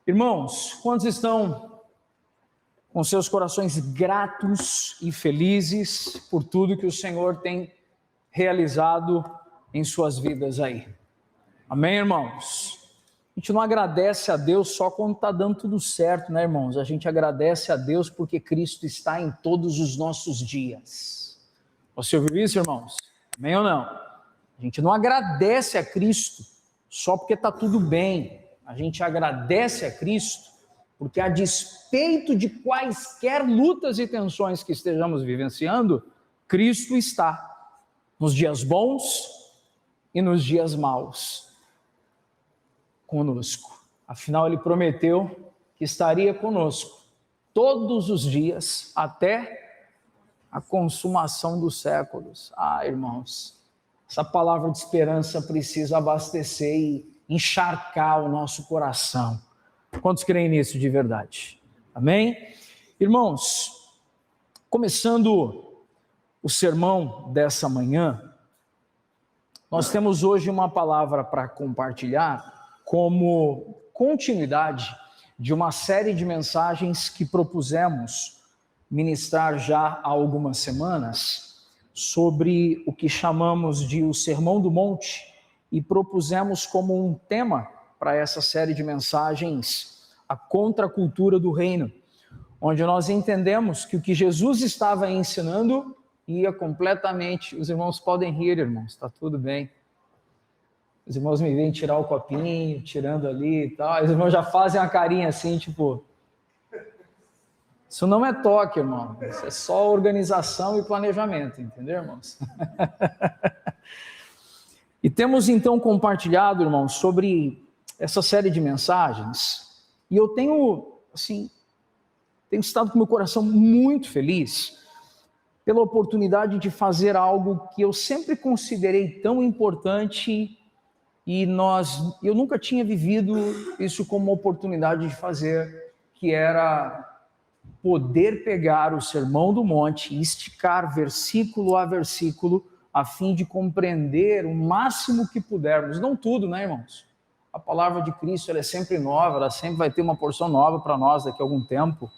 Irmãos, quantos estão com seus corações gratos e felizes por tudo que o Senhor tem realizado em suas vidas aí? Amém, irmãos? A gente não agradece a Deus só quando está dando tudo certo, né, irmãos? A gente agradece a Deus porque Cristo está em todos os nossos dias. Você ouviu isso, irmãos? Amém ou não? A gente não agradece a Cristo só porque está tudo bem. A gente agradece a Cristo porque, a despeito de quaisquer lutas e tensões que estejamos vivenciando, Cristo está nos dias bons e nos dias maus conosco. Afinal, Ele prometeu que estaria conosco todos os dias até a consumação dos séculos. Irmãos, essa palavra de esperança precisa abastecer e encharcar o nosso coração. Quantos creem nisso de verdade? Amém? Irmãos, começando o sermão dessa manhã, nós temos hoje uma palavra para compartilhar como continuidade de uma série de mensagens que propusemos ministrar já há algumas semanas sobre o que chamamos de o Sermão do Monte, e propusemos como um tema para essa série de mensagens a contracultura do reino, onde nós entendemos que o que Jesus estava ensinando ia completamente... Os irmãos podem rir, irmãos, está tudo bem. Os irmãos me veem tirar o copinho, tirando ali e tal, os irmãos já fazem uma carinha assim, tipo... Isso não é toque, irmão, isso é só organização e planejamento, entendeu, irmãos? E temos então compartilhado, irmãos, sobre essa série de mensagens, e eu tenho estado com meu coração muito feliz pela oportunidade de fazer algo que eu sempre considerei tão importante e eu nunca tinha vivido isso como uma oportunidade de fazer, que era poder pegar o Sermão do Monte e esticar versículo a versículo a fim de compreender o máximo que pudermos. Não tudo, né, irmãos? A palavra de Cristo ela é sempre nova, ela sempre vai ter uma porção nova para nós daqui a algum tempo,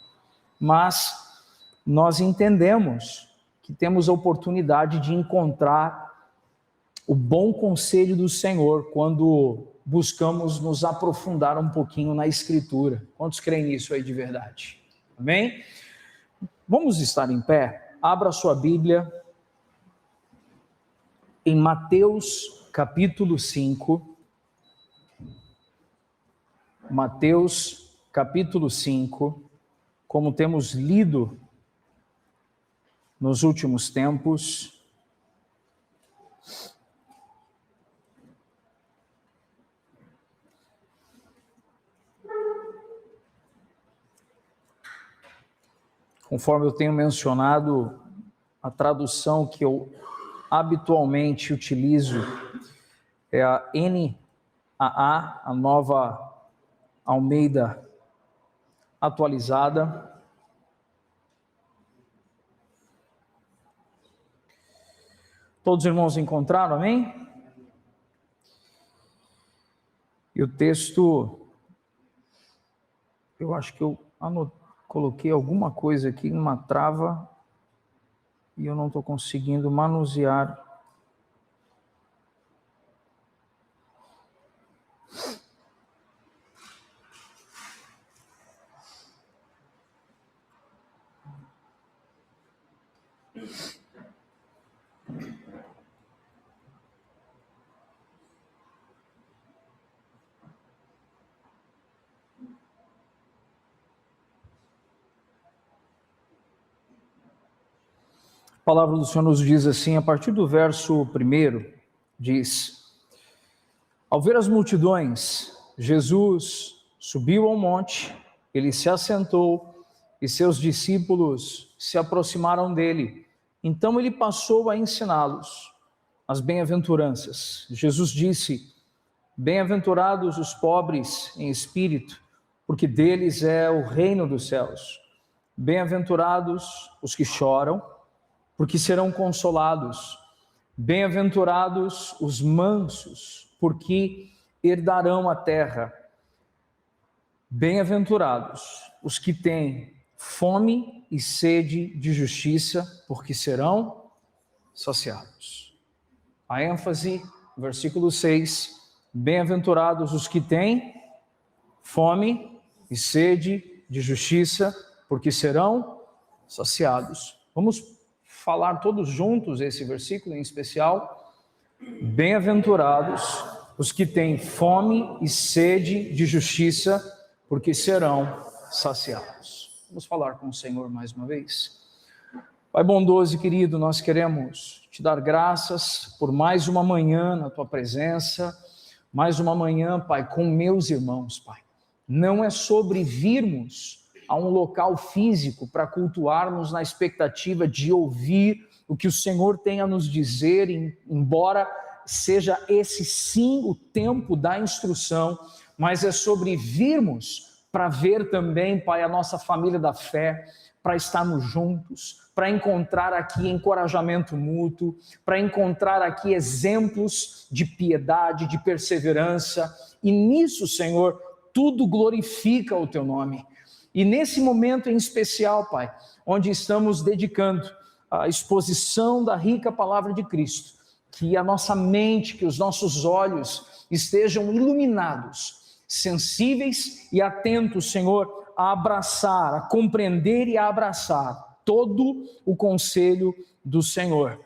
mas nós entendemos que temos a oportunidade de encontrar o bom conselho do Senhor quando buscamos nos aprofundar um pouquinho na Escritura. Quantos creem nisso aí de verdade? Amém? Vamos estar em pé? Abra sua Bíblia em Mateus capítulo 5. Mateus capítulo 5, como temos lido nos últimos tempos, conforme eu tenho mencionado, a tradução que eu habitualmente utilizo é a NAA, a Nova Almeida atualizada. Todos os irmãos encontraram, amém? E o texto, eu acho que eu coloquei alguma coisa aqui, uma trava, e eu não estou conseguindo manusear. A palavra do Senhor nos diz assim, a partir do verso 1, diz: ao ver as multidões, Jesus subiu ao monte, ele se assentou e seus discípulos se aproximaram dele. Então ele passou a ensiná-los as bem-aventuranças. Jesus disse: bem-aventurados os pobres em espírito, porque deles é o reino dos céus. Bem-aventurados os que choram, porque serão consolados. Bem-aventurados os mansos, porque herdarão a terra. Bem-aventurados os que têm fome e sede de justiça, porque serão saciados. A ênfase, versículo 6, bem-aventurados os que têm fome e sede de justiça, porque serão saciados. Vamos falar todos juntos esse versículo em especial. Bem-aventurados os que têm fome e sede de justiça, porque serão saciados. Vamos falar com o Senhor mais uma vez. Pai bondoso e querido, nós queremos te dar graças por mais uma manhã na tua presença, mais uma manhã, Pai, com meus irmãos, Pai. Não é sobre virmos a um local físico para cultuarmos na expectativa de ouvir o que o Senhor tem a nos dizer, embora seja esse sim o tempo da instrução, mas é sobre virmos para ver também, Pai, a nossa família da fé, para estarmos juntos, para encontrar aqui encorajamento mútuo, para encontrar aqui exemplos de piedade, de perseverança, e nisso, Senhor, tudo glorifica o Teu nome. E nesse momento em especial, Pai, onde estamos dedicando a exposição da rica palavra de Cristo, que a nossa mente, que os nossos olhos estejam iluminados, sensíveis e atentos, Senhor, a abraçar, a compreender e a abraçar todo o conselho do Senhor.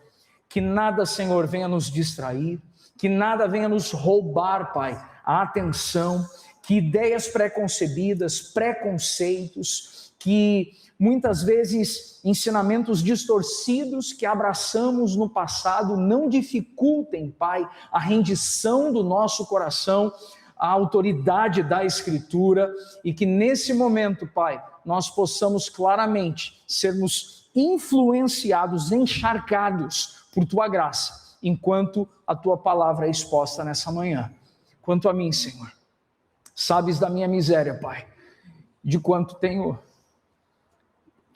Que nada, Senhor, venha nos distrair, que nada venha nos roubar, Pai, a atenção, que ideias preconcebidas, preconceitos, que muitas vezes ensinamentos distorcidos que abraçamos no passado não dificultem, Pai, a rendição do nosso coração à autoridade da Escritura, e que nesse momento, Pai, nós possamos claramente sermos influenciados, encharcados por Tua graça, enquanto a Tua palavra é exposta nessa manhã. Quanto a mim, Senhor, sabes da minha miséria, Pai, de quanto tenho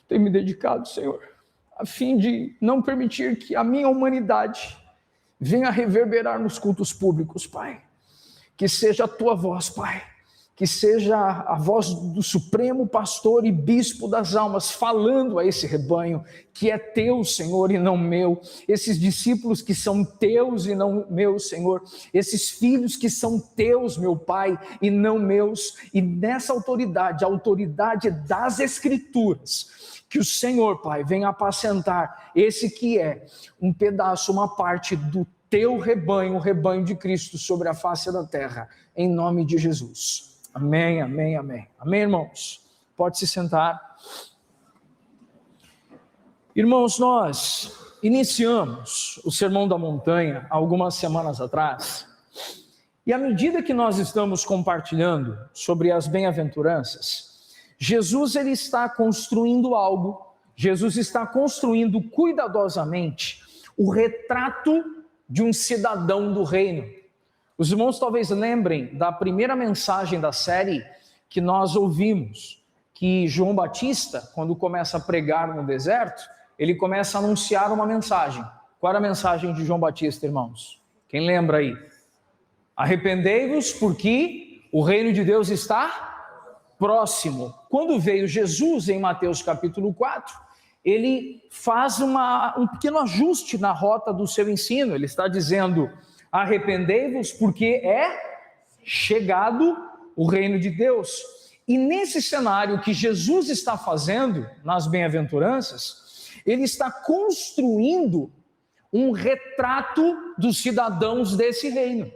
me dedicado, Senhor, a fim de não permitir que a minha humanidade venha reverberar nos cultos públicos, Pai. Que seja a Tua voz, Pai, que seja a voz do Supremo Pastor e Bispo das almas, falando a esse rebanho, que é Teu, Senhor, e não meu, esses discípulos que são Teus e não meus, Senhor, esses filhos que são Teus, meu Pai, e não meus, e nessa autoridade, a autoridade das Escrituras, que o Senhor, Pai, venha apacentar esse que é um pedaço, uma parte do Teu rebanho, o rebanho de Cristo sobre a face da terra, em nome de Jesus. Amém, amém, amém. Amém, irmãos? Pode se sentar. Irmãos, nós iniciamos o Sermão da Montanha algumas semanas atrás, e à medida que nós estamos compartilhando sobre as bem-aventuranças, Jesus ele está construindo algo, Jesus está construindo cuidadosamente o retrato de um cidadão do reino. Os irmãos talvez lembrem da primeira mensagem da série que nós ouvimos, que João Batista, quando começa a pregar no deserto, ele começa a anunciar uma mensagem. Qual era a mensagem de João Batista, irmãos? Quem lembra aí? Arrependei-vos porque o reino de Deus está próximo. Quando veio Jesus em Mateus capítulo 4, ele faz um pequeno ajuste na rota do seu ensino. Ele está dizendo: arrependei-vos porque é chegado o reino de Deus. E nesse cenário que Jesus está fazendo nas bem-aventuranças, ele está construindo um retrato dos cidadãos desse reino.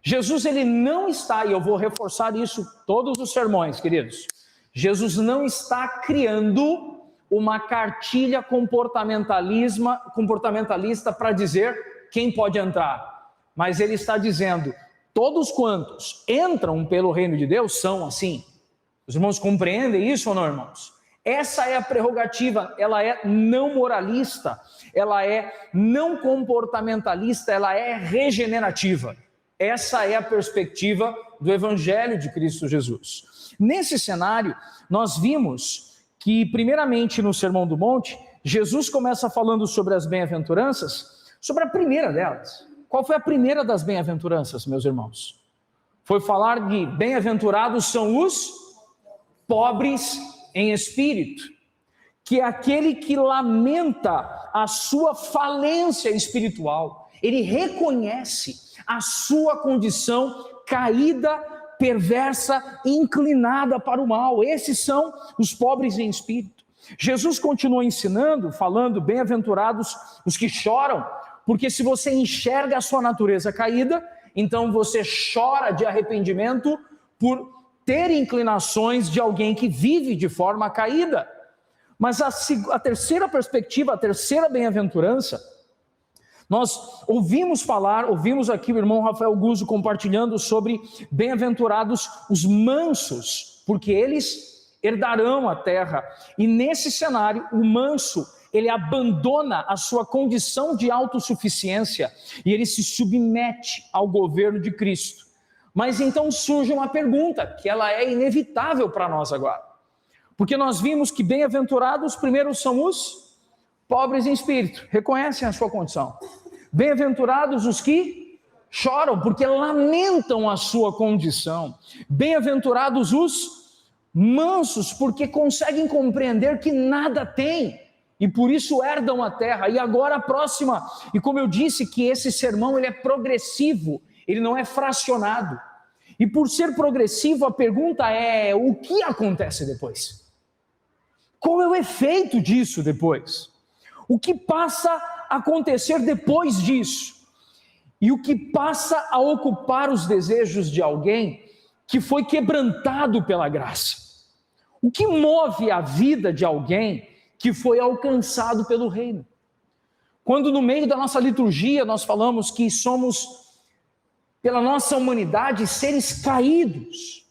Jesus ele não está, e eu vou reforçar isso todos os sermões, queridos, Jesus não está criando uma cartilha comportamentalista para dizer quem pode entrar, mas ele está dizendo: todos quantos entram pelo reino de Deus são assim. Os irmãos compreendem isso ou não, irmãos? Essa é a prerrogativa, ela é não moralista, ela é não comportamentalista, ela é regenerativa. Essa é a perspectiva do Evangelho de Cristo Jesus. Nesse cenário, nós vimos que, primeiramente, no Sermão do Monte, Jesus começa falando sobre as bem-aventuranças, sobre a primeira delas. Qual foi a primeira das bem-aventuranças, meus irmãos? Foi falar de bem-aventurados são os pobres em espírito, que é aquele que lamenta a sua falência espiritual. Ele reconhece a sua condição caída, perversa, inclinada para o mal. Esses são os pobres em espírito. Jesus continua ensinando, falando: bem-aventurados os que choram, porque se você enxerga a sua natureza caída, então você chora de arrependimento por ter inclinações de alguém que vive de forma caída. Mas a terceira perspectiva, a terceira bem-aventurança, nós ouvimos aqui o irmão Rafael Guzzo compartilhando sobre bem-aventurados os mansos, porque eles herdarão a terra. E nesse cenário, o manso, ele abandona a sua condição de autossuficiência e ele se submete ao governo de Cristo. Mas então surge uma pergunta, que ela é inevitável para nós agora. Porque nós vimos que bem-aventurados, primeiro, são os pobres em espírito, reconhecem a sua condição. Bem-aventurados os que choram, porque lamentam a sua condição. Bem-aventurados os mansos, porque conseguem compreender que nada têm, e por isso herdam a terra. E agora a próxima, e como eu disse que esse sermão ele é progressivo, ele não é fracionado. E por ser progressivo, a pergunta é: o que acontece depois? Qual é o efeito disso depois? O que passa a acontecer depois disso? E o que passa a ocupar os desejos de alguém que foi quebrantado pela graça? O que move a vida de alguém que foi alcançado pelo reino? Quando no meio da nossa liturgia nós falamos que somos, pela nossa humanidade, seres caídos,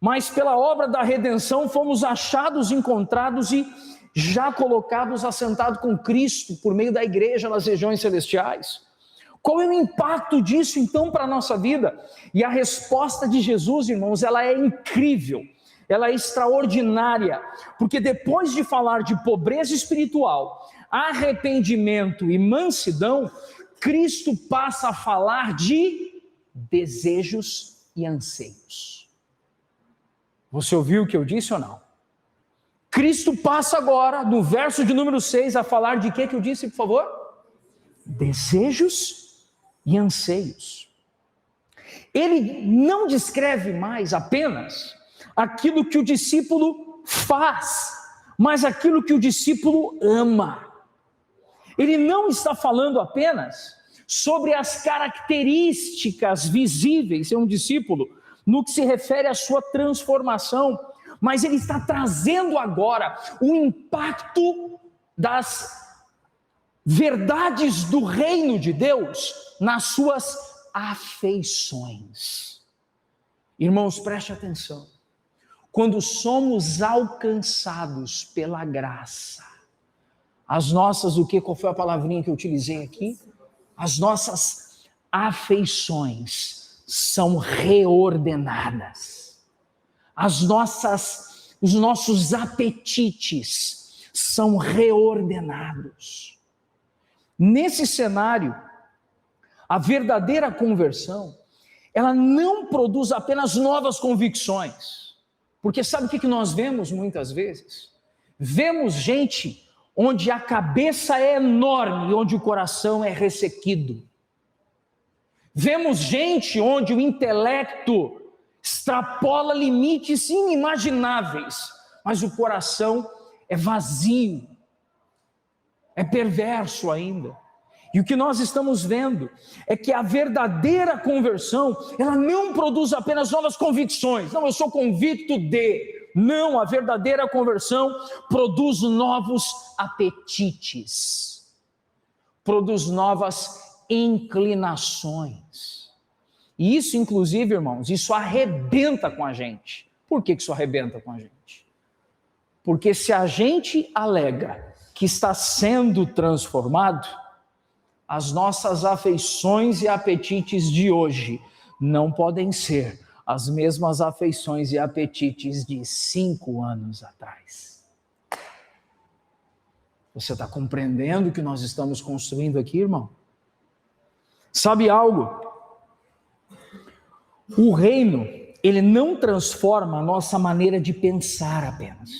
mas pela obra da redenção fomos achados, encontrados e já colocados, assentados com Cristo por meio da igreja nas regiões celestiais. Qual é o impacto disso então para a nossa vida? E a resposta de Jesus, irmãos, ela é incrível, ela é extraordinária, porque depois de falar de pobreza espiritual, arrependimento e mansidão, Cristo passa a falar de desejos e anseios. Você ouviu o que eu disse ou não? Cristo passa agora, no verso de número 6, a falar de que eu disse, por favor? Desejos e anseios. Ele não descreve mais apenas aquilo que o discípulo faz, mas aquilo que o discípulo ama. Ele não está falando apenas sobre as características visíveis de um discípulo, no que se refere à sua transformação, mas ele está trazendo agora o impacto das verdades do reino de Deus nas suas afeições. Irmãos, preste atenção. Quando somos alcançados pela graça, as nossas, qual foi a palavrinha que eu utilizei aqui? As nossas afeições são reordenadas. Os nossos apetites são reordenados. Nesse cenário, a verdadeira conversão, ela não produz apenas novas convicções, porque sabe o que nós vemos muitas vezes? Vemos gente onde a cabeça é enorme e onde o coração é ressequido. Vemos gente onde o intelecto extrapola limites inimagináveis, mas o coração é vazio, é perverso ainda. E o que nós estamos vendo é que a verdadeira conversão, ela não produz apenas novas convicções. Não, eu sou convicto de. Não, a verdadeira conversão produz novos apetites, produz novas inclinações. E isso, inclusive, irmãos, isso arrebenta com a gente. Por que isso arrebenta com a gente? Porque se a gente alega que está sendo transformado, as nossas afeições e apetites de hoje não podem ser as mesmas afeições e apetites de 5 anos atrás. Você está compreendendo o que nós estamos construindo aqui, irmão? Sabe algo? O reino, ele não transforma a nossa maneira de pensar apenas.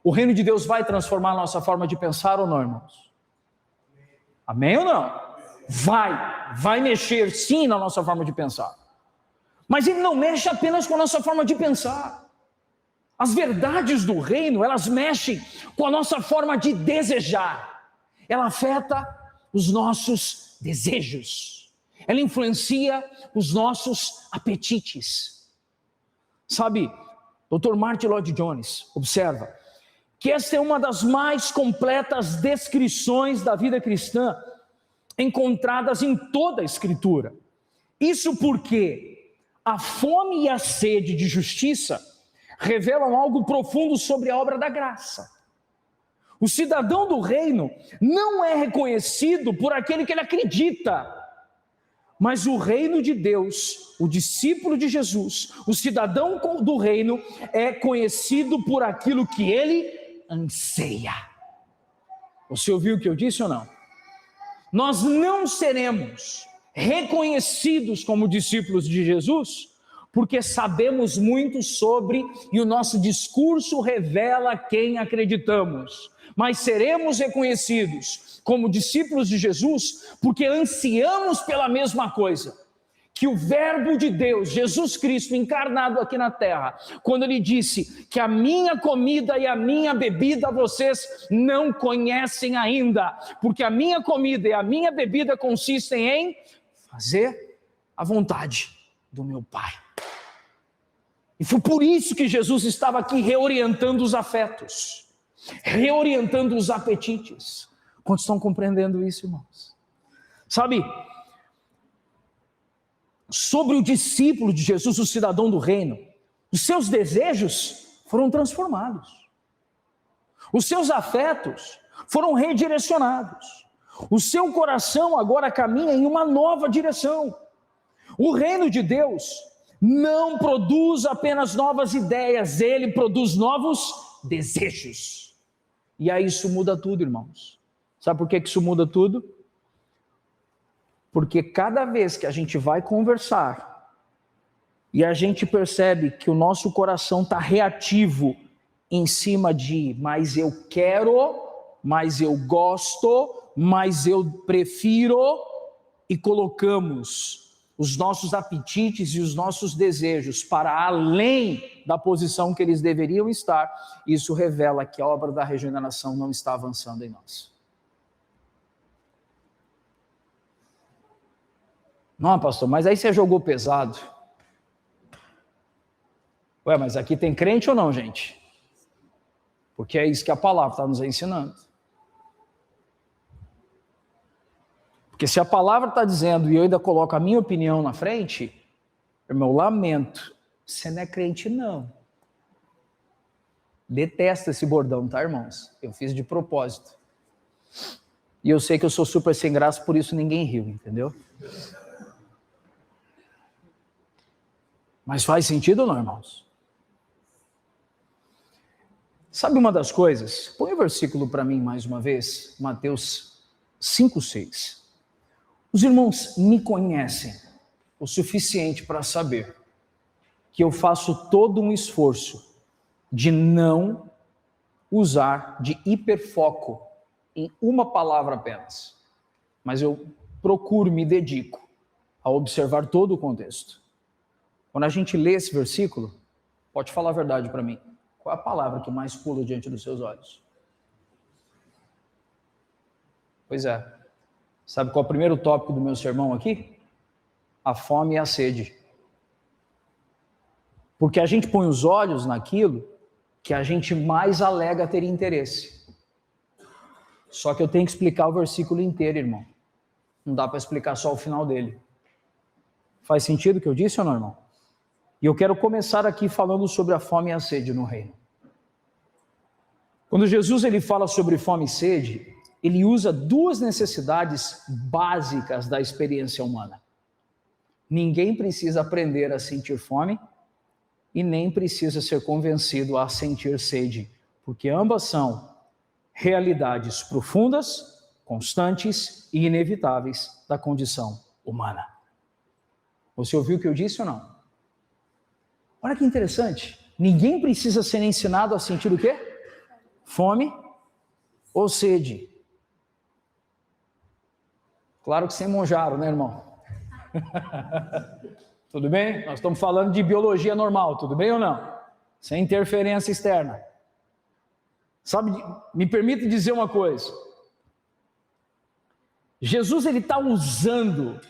O reino de Deus vai transformar a nossa forma de pensar ou não, irmãos? Amém ou não? Vai mexer sim na nossa forma de pensar. Mas ele não mexe apenas com a nossa forma de pensar. As verdades do reino, elas mexem com a nossa forma de desejar. Ela afeta os nossos desejos. Ela influencia os nossos apetites. Sabe, Dr. Martin Lloyd Jones observa que esta é uma das mais completas descrições da vida cristã encontradas em toda a Escritura. Isso porque a fome e a sede de justiça revelam algo profundo sobre a obra da graça. O cidadão do reino não é reconhecido por aquele que ele acredita, mas o reino de Deus, o discípulo de Jesus, o cidadão do reino é conhecido por aquilo que ele anseia. Você ouviu o que eu disse ou não? Nós não seremos reconhecidos como discípulos de Jesus porque sabemos muito sobre e o nosso discurso revela quem acreditamos. Mas seremos reconhecidos como discípulos de Jesus porque ansiamos pela mesma coisa. Que o verbo de Deus, Jesus Cristo encarnado aqui na terra, quando ele disse que a minha comida e a minha bebida vocês não conhecem ainda, porque a minha comida e a minha bebida consistem em fazer a vontade do meu Pai. E foi por isso que Jesus estava aqui reorientando os afetos, reorientando os apetites. Quantos estão compreendendo isso, irmãos? Sabe, sobre o discípulo de Jesus, o cidadão do reino, os seus desejos foram transformados, os seus afetos foram redirecionados, o seu coração agora caminha em uma nova direção. O reino de Deus não produz apenas novas ideias, ele produz novos desejos. E aí isso muda tudo, irmãos. Sabe por que isso muda tudo? Porque cada vez que a gente vai conversar e a gente percebe que o nosso coração está reativo em cima de mas eu quero, mas eu gosto, mas eu prefiro, e colocamos os nossos apetites e os nossos desejos para além da posição que eles deveriam estar, isso revela que a obra da regeneração não está avançando em nós. Não, pastor, mas aí você jogou pesado. Ué, mas aqui tem crente ou não, gente? Porque é isso que a palavra está nos ensinando. Porque se a palavra está dizendo e eu ainda coloco a minha opinião na frente, irmão, lamento, você não é crente não. Detesto esse bordão, tá, irmãos? Eu fiz de propósito. E eu sei que eu sou super sem graça, por isso ninguém riu, entendeu? Mas faz sentido ou não, irmãos? Sabe uma das coisas? Põe o versículo para mim mais uma vez, Mateus 5:6. Os irmãos me conhecem o suficiente para saber que eu faço todo um esforço de não usar de hiperfoco em uma palavra apenas. Mas eu procuro, me dedico a observar todo o contexto. Quando a gente lê esse versículo, pode falar a verdade para mim. Qual é a palavra que mais pula diante dos seus olhos? Pois é. Sabe qual é o primeiro tópico do meu sermão aqui? A fome e a sede. Porque a gente põe os olhos naquilo que a gente mais alega ter interesse. Só que eu tenho que explicar o versículo inteiro, irmão. Não dá para explicar só o final dele. Faz sentido o que eu disse ou não, irmão? E eu quero começar aqui falando sobre a fome e a sede no reino. Quando Jesus ele fala sobre fome e sede, ele usa duas necessidades básicas da experiência humana. Ninguém precisa aprender a sentir fome e nem precisa ser convencido a sentir sede, porque ambas são realidades profundas, constantes e inevitáveis da condição humana. Você ouviu o que eu disse ou não? Olha que interessante. Ninguém precisa ser ensinado a sentir o quê? Fome ou sede. Claro que sem monjaro, né, irmão? Tudo bem? Nós estamos falando de biologia normal, tudo bem ou não? Sem interferência externa. Sabe, me permite dizer uma coisa. Jesus, ele está usando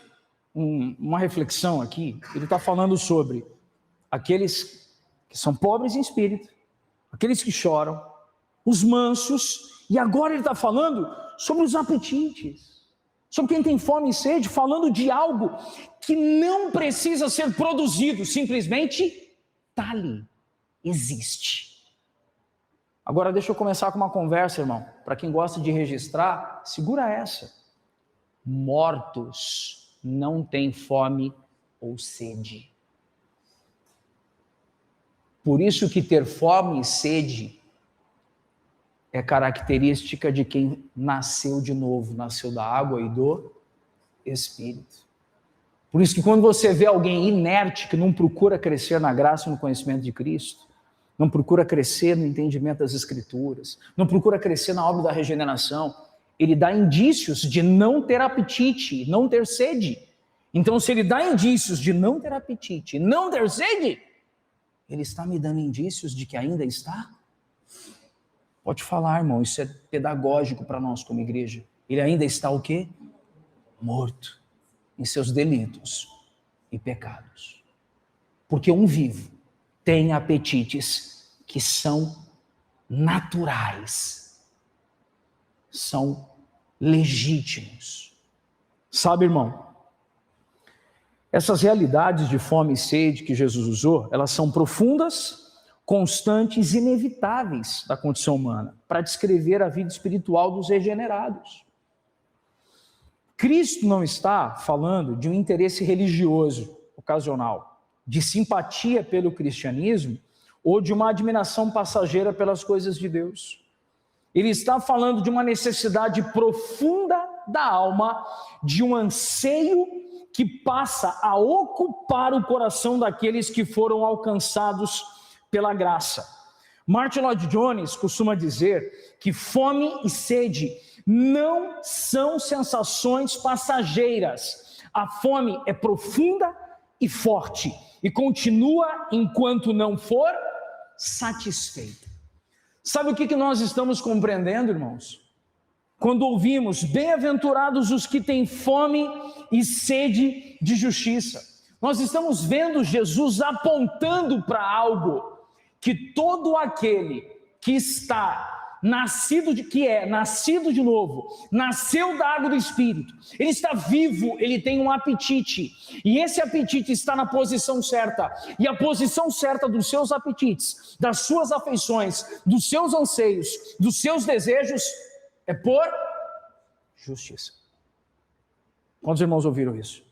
uma reflexão aqui. Ele está falando sobre aqueles que são pobres em espírito, aqueles que choram, os mansos, e agora ele está falando sobre os apetites, sobre quem tem fome e sede, falando de algo que não precisa ser produzido, simplesmente está ali, existe. Agora deixa eu começar com uma conversa, irmão, para quem gosta de registrar, segura essa. Mortos não têm fome ou sede. Por isso que ter fome e sede é característica de quem nasceu de novo, nasceu da água e do Espírito. Por isso que quando você vê alguém inerte, que não procura crescer na graça e no conhecimento de Cristo, não procura crescer no entendimento das Escrituras, não procura crescer na obra da regeneração, ele dá indícios de não ter apetite, não ter sede. Então, se ele dá indícios de não ter apetite, não ter sede, ele está me dando indícios de que ainda está? Pode falar, irmão, isso é pedagógico para nós como igreja. Ele ainda está o quê? Morto em seus delitos e pecados. Porque um vivo tem apetites que são naturais, são legítimos. Sabe, irmão, essas realidades de fome e sede que Jesus usou, elas são profundas, constantes e inevitáveis da condição humana, para descrever a vida espiritual dos regenerados. Cristo não está falando de um interesse religioso ocasional, de simpatia pelo cristianismo ou de uma admiração passageira pelas coisas de Deus. Ele está falando de uma necessidade profunda da alma, de um anseio que passa a ocupar o coração daqueles que foram alcançados pela graça. Martin Lloyd-Jones costuma dizer que fome e sede não são sensações passageiras. A fome é profunda e forte e continua enquanto não for satisfeita. Sabe o que nós estamos compreendendo, irmãos? Quando ouvimos, bem-aventurados os que têm fome e sede de justiça. Nós estamos vendo Jesus apontando para algo que todo aquele que está nascido de novo, nasceu da água do Espírito, ele está vivo, ele tem um apetite, e esse apetite está na posição certa, e a posição certa dos seus apetites, das suas afeições, dos seus anseios, dos seus desejos, é por justiça. Quantos irmãos ouviram isso?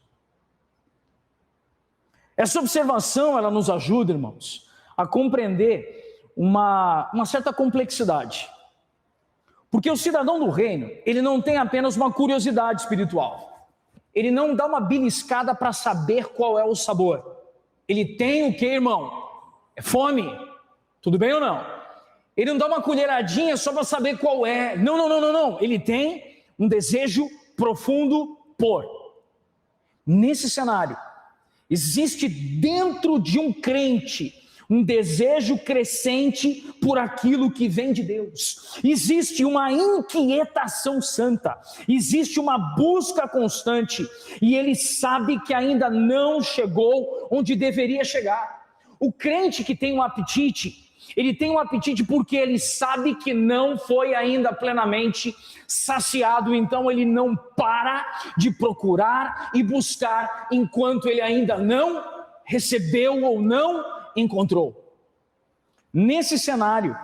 Essa observação, ela nos ajuda, irmãos, a compreender uma certa complexidade. Porque o cidadão do reino, ele não tem apenas uma curiosidade espiritual. Ele não dá uma beliscada para saber qual é o sabor. Ele tem o que, irmão? É fome. Tudo bem ou não? Ele não dá uma colheradinha só para saber qual é. Não. Ele tem um desejo profundo por. Nesse cenário, existe dentro de um crente um desejo crescente por aquilo que vem de Deus. Existe uma inquietação santa, existe uma busca constante, e ele sabe que ainda não chegou onde deveria chegar. O crente que tem um apetite, ele tem um apetite porque ele sabe que não foi ainda plenamente saciado, então ele não para de procurar e buscar enquanto ele ainda não recebeu ou não encontrou. Nesse cenário,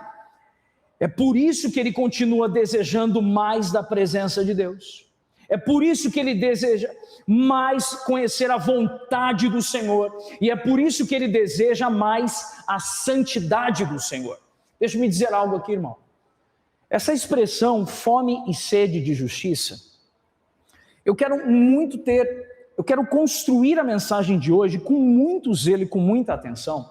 é por isso que ele continua desejando mais da presença de Deus. É por isso que ele deseja mais conhecer a vontade do Senhor. E é por isso que ele deseja mais a santidade do Senhor. Deixa-me dizer algo aqui, irmão. Essa expressão, fome e sede de justiça, eu quero construir a mensagem de hoje com muito zelo e com muita atenção,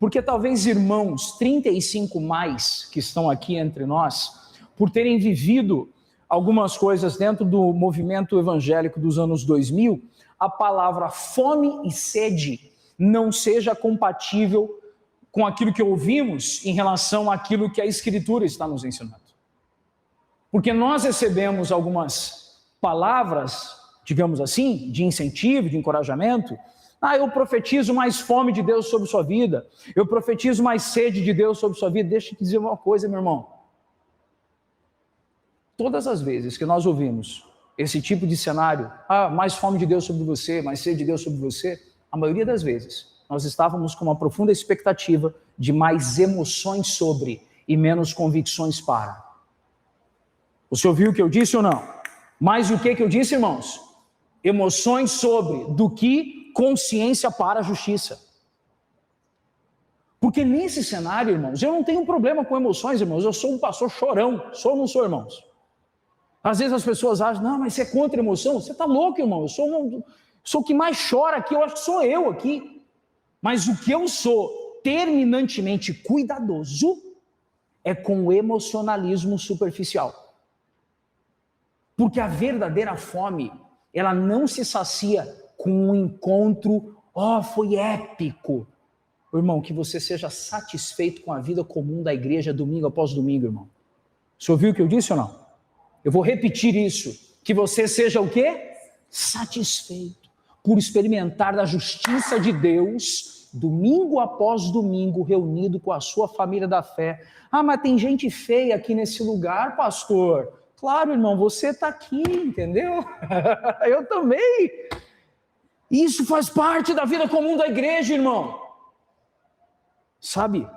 Porque talvez irmãos 35 mais que estão aqui entre nós, por terem vivido algumas coisas dentro do movimento evangélico dos anos 2000, a palavra fome e sede não seja compatível com aquilo que ouvimos em relação àquilo que a Escritura está nos ensinando. Porque nós recebemos algumas palavras, digamos assim, de incentivo, de encorajamento. Eu profetizo mais fome de Deus sobre sua vida. Eu profetizo mais sede de Deus sobre sua vida. Deixa eu te dizer uma coisa, meu irmão. Todas as vezes que nós ouvimos esse tipo de cenário, mais fome de Deus sobre você, mais sede de Deus sobre você, a maioria das vezes nós estávamos com uma profunda expectativa de mais emoções sobre e menos convicções para. Você ouviu o que eu disse ou não? Mais o que eu disse, irmãos? Emoções sobre do que consciência para a justiça. Porque nesse cenário, irmãos, eu não tenho problema com emoções, irmãos. Eu sou um pastor chorão. Sou ou não sou, irmãos? Às vezes as pessoas acham, não, mas você é contra a emoção? Você está louco, irmão. Eu sou o que mais chora aqui, eu acho que sou eu aqui. Mas o que eu sou terminantemente cuidadoso é com o emocionalismo superficial. Porque a verdadeira fome, ela não se sacia com um encontro, foi épico. Irmão, que você seja satisfeito com a vida comum da igreja domingo após domingo, irmão. Você ouviu o que eu disse ou não? Eu vou repetir isso. Que você seja o quê? Satisfeito por experimentar da justiça de Deus, domingo após domingo, reunido com a sua família da fé. Mas tem gente feia aqui nesse lugar, pastor. Claro, irmão, você está aqui, entendeu? Eu também. Isso faz parte da vida comum da igreja, irmão. Sabe,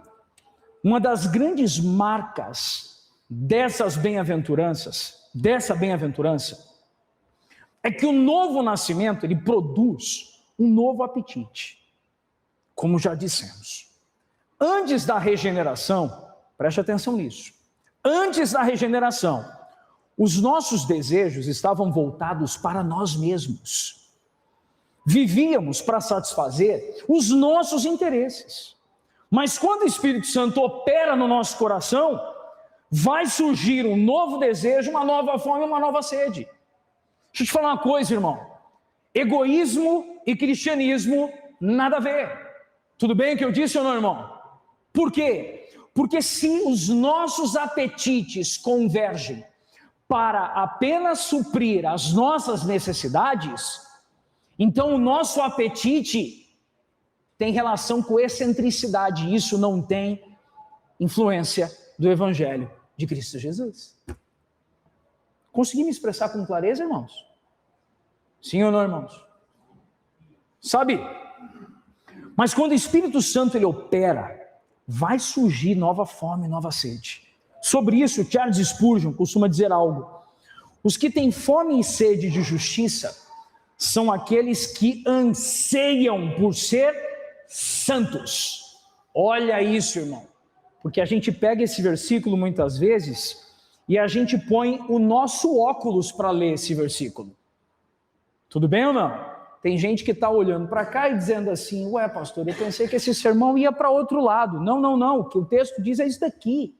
uma das grandes marcas dessa bem-aventurança, é que o novo nascimento, ele produz um novo apetite, como já dissemos. Antes da regeneração, preste atenção nisso, antes da regeneração, os nossos desejos estavam voltados para nós mesmos. Vivíamos para satisfazer os nossos interesses. Mas quando o Espírito Santo opera no nosso coração, vai surgir um novo desejo, uma nova fome, uma nova sede. Deixa eu te falar uma coisa, irmão. Egoísmo e cristianismo, nada a ver. Tudo bem o que eu disse ou não, irmão? Por quê? Porque se os nossos apetites convergem para apenas suprir as nossas necessidades, então o nosso apetite tem relação com excentricidade. Isso não tem influência do Evangelho de Cristo Jesus. Consegui me expressar com clareza, irmãos? Sim ou não, irmãos? Sabe? Mas quando o Espírito Santo ele opera, vai surgir nova fome, nova sede. Sobre isso, Charles Spurgeon costuma dizer algo. Os que têm fome e sede de justiça são aqueles que anseiam por ser santos. Olha isso, irmão. Porque a gente pega esse versículo muitas vezes e a gente põe o nosso óculos para ler esse versículo. Tudo bem ou não? Tem gente que está olhando para cá e dizendo assim, ué, pastor, eu pensei que esse sermão ia para outro lado. Não, não, não. O que o texto diz é isso daqui.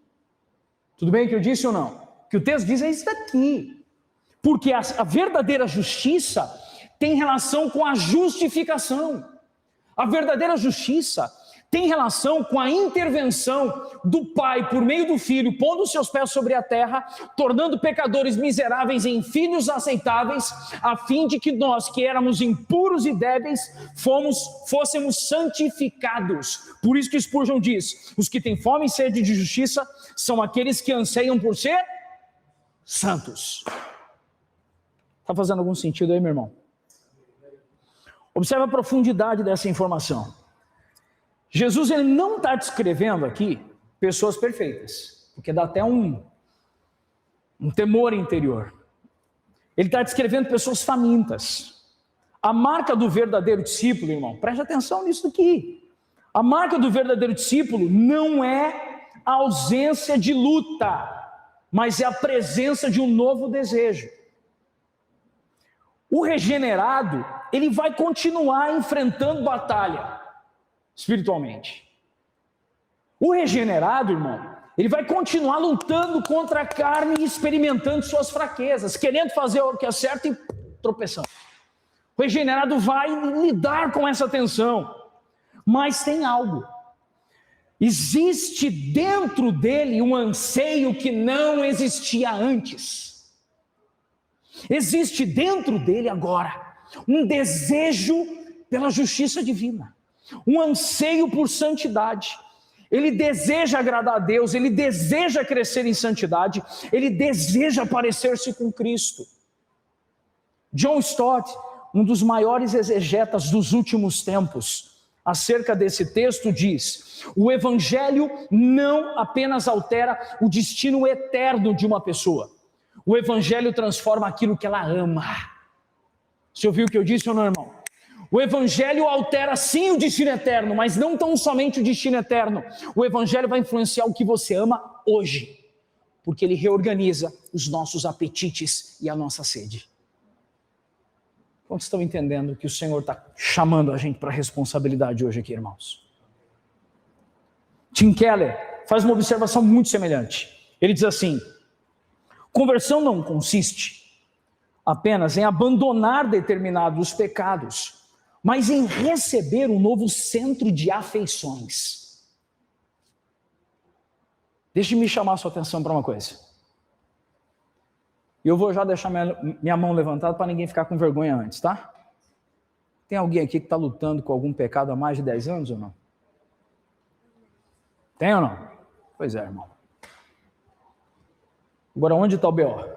Tudo bem o que eu disse ou não? O que o texto diz é isso daqui. Porque a verdadeira justiça tem relação com a justificação. A verdadeira justiça tem relação com a intervenção do Pai por meio do Filho, pondo os seus pés sobre a terra, tornando pecadores miseráveis em filhos aceitáveis, a fim de que nós, que éramos impuros e débeis, fôssemos santificados. Por isso que Spurgeon diz, os que têm fome e sede de justiça são aqueles que anseiam por ser santos. Está fazendo algum sentido aí, meu irmão? Observe a profundidade dessa informação. Jesus ele não está descrevendo aqui pessoas perfeitas, porque dá até um temor interior. Ele está descrevendo pessoas famintas. A marca do verdadeiro discípulo, irmão, preste atenção nisso aqui. A marca do verdadeiro discípulo não é a ausência de luta, mas é a presença de um novo desejo. O regenerado, ele vai continuar enfrentando batalha espiritualmente. O regenerado, irmão, ele vai continuar lutando contra a carne e experimentando suas fraquezas, querendo fazer o que é certo e tropeçando. O regenerado vai lidar com essa tensão, mas tem algo. Existe dentro dele um anseio que não existia antes. Existe dentro dele agora um desejo pela justiça divina, um anseio por santidade. Ele deseja agradar a Deus, ele deseja crescer em santidade, ele deseja parecer-se com Cristo. John Stott, um dos maiores exegetas dos últimos tempos, acerca desse texto diz: o evangelho não apenas altera o destino eterno de uma pessoa, o evangelho transforma aquilo que ela ama. Você ouviu o que eu disse ou não, irmão? O evangelho altera sim o destino eterno, mas não tão somente o destino eterno. O evangelho vai influenciar o que você ama hoje, porque ele reorganiza os nossos apetites e a nossa sede. Quantos estão entendendo que o Senhor está chamando a gente para a responsabilidade hoje aqui, irmãos? Tim Keller faz uma observação muito semelhante. Ele diz assim: conversão não consiste apenas em abandonar determinados pecados, mas em receber um novo centro de afeições. Deixe-me chamar a sua atenção para uma coisa. E eu vou já deixar minha mão levantada para ninguém ficar com vergonha antes, tá? Tem alguém aqui que está lutando com algum pecado há mais de 10 anos ou não? Tem ou não? Pois é, irmão. Agora, onde está o BO?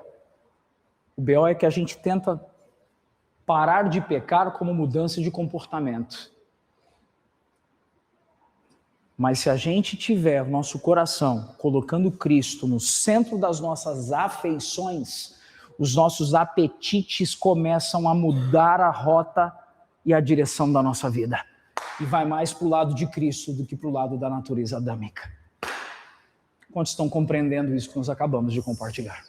O BO é que a gente tenta parar de pecar como mudança de comportamento. Mas se a gente tiver o nosso coração colocando Cristo no centro das nossas afeições, os nossos apetites começam a mudar a rota e a direção da nossa vida. E vai mais para o lado de Cristo do que para o lado da natureza adâmica. Quantos estão compreendendo isso que nós acabamos de compartilhar?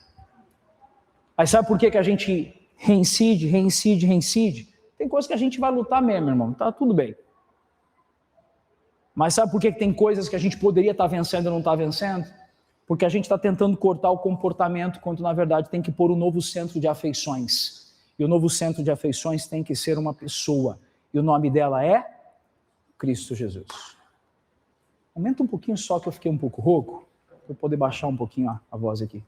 Aí sabe por que a gente reincide? Tem coisas que a gente vai lutar mesmo, irmão. Tá tudo bem. Mas sabe por que tem coisas que a gente poderia estar vencendo e não está vencendo? Porque a gente está tentando cortar o comportamento, quando na verdade tem que pôr um novo centro de afeições. E o novo centro de afeições tem que ser uma pessoa. E o nome dela é Cristo Jesus. Aumenta um pouquinho só que eu fiquei um pouco rouco, para eu poder baixar um pouquinho a voz aqui.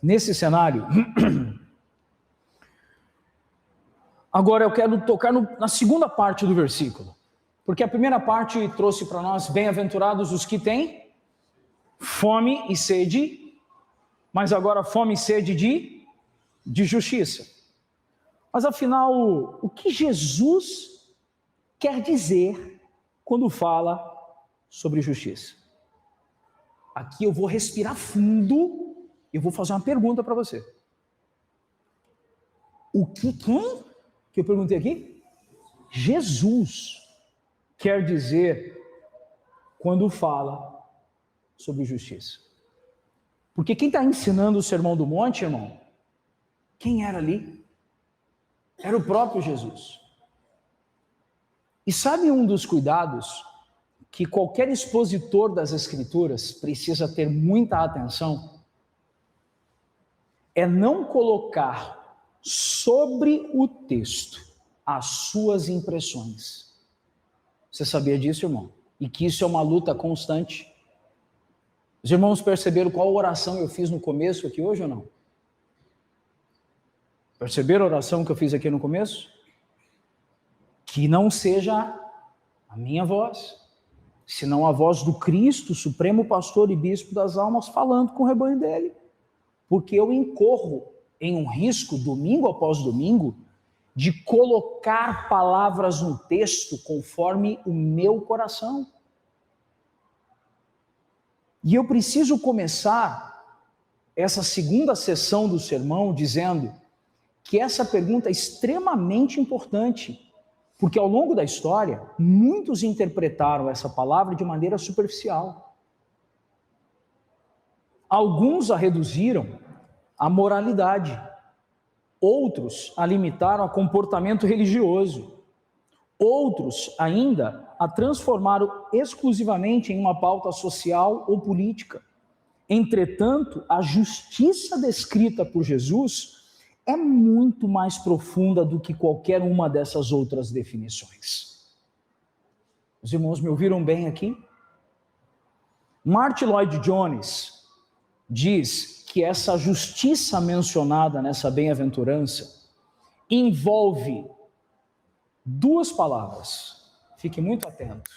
Nesse cenário, agora eu quero tocar na segunda parte do versículo, porque a primeira parte trouxe para nós: bem-aventurados os que têm fome e sede, mas agora fome e sede de justiça. Mas afinal, o que Jesus quer dizer quando fala sobre justiça? Aqui eu vou respirar fundo. Eu vou fazer uma pergunta para você. Quem que eu perguntei aqui? Jesus quer dizer quando fala sobre justiça. Porque quem está ensinando o Sermão do Monte, irmão, quem era ali? Era o próprio Jesus. E sabe um dos cuidados que qualquer expositor das Escrituras precisa ter muita atenção? É não colocar sobre o texto as suas impressões. Você sabia disso, irmão? E que isso é uma luta constante. Os irmãos perceberam qual oração eu fiz no começo aqui hoje ou não? Perceberam a oração que eu fiz aqui no começo? Que não seja a minha voz, senão a voz do Cristo, Supremo Pastor e Bispo das almas, falando com o rebanho dele. Porque eu incorro em um risco, domingo após domingo, de colocar palavras no texto conforme o meu coração. E eu preciso começar essa segunda sessão do sermão dizendo que essa pergunta é extremamente importante, porque ao longo da história, muitos interpretaram essa palavra de maneira superficial. Alguns a reduziram à moralidade, outros a limitaram a comportamento religioso, Outros ainda a transformaram exclusivamente em uma pauta social ou política. Entretanto, a justiça descrita por Jesus é muito mais profunda do que qualquer uma dessas outras definições. Os irmãos me ouviram bem aqui? Martin Lloyd Jones diz que essa justiça mencionada nessa bem-aventurança envolve duas palavras. Fique muito atento.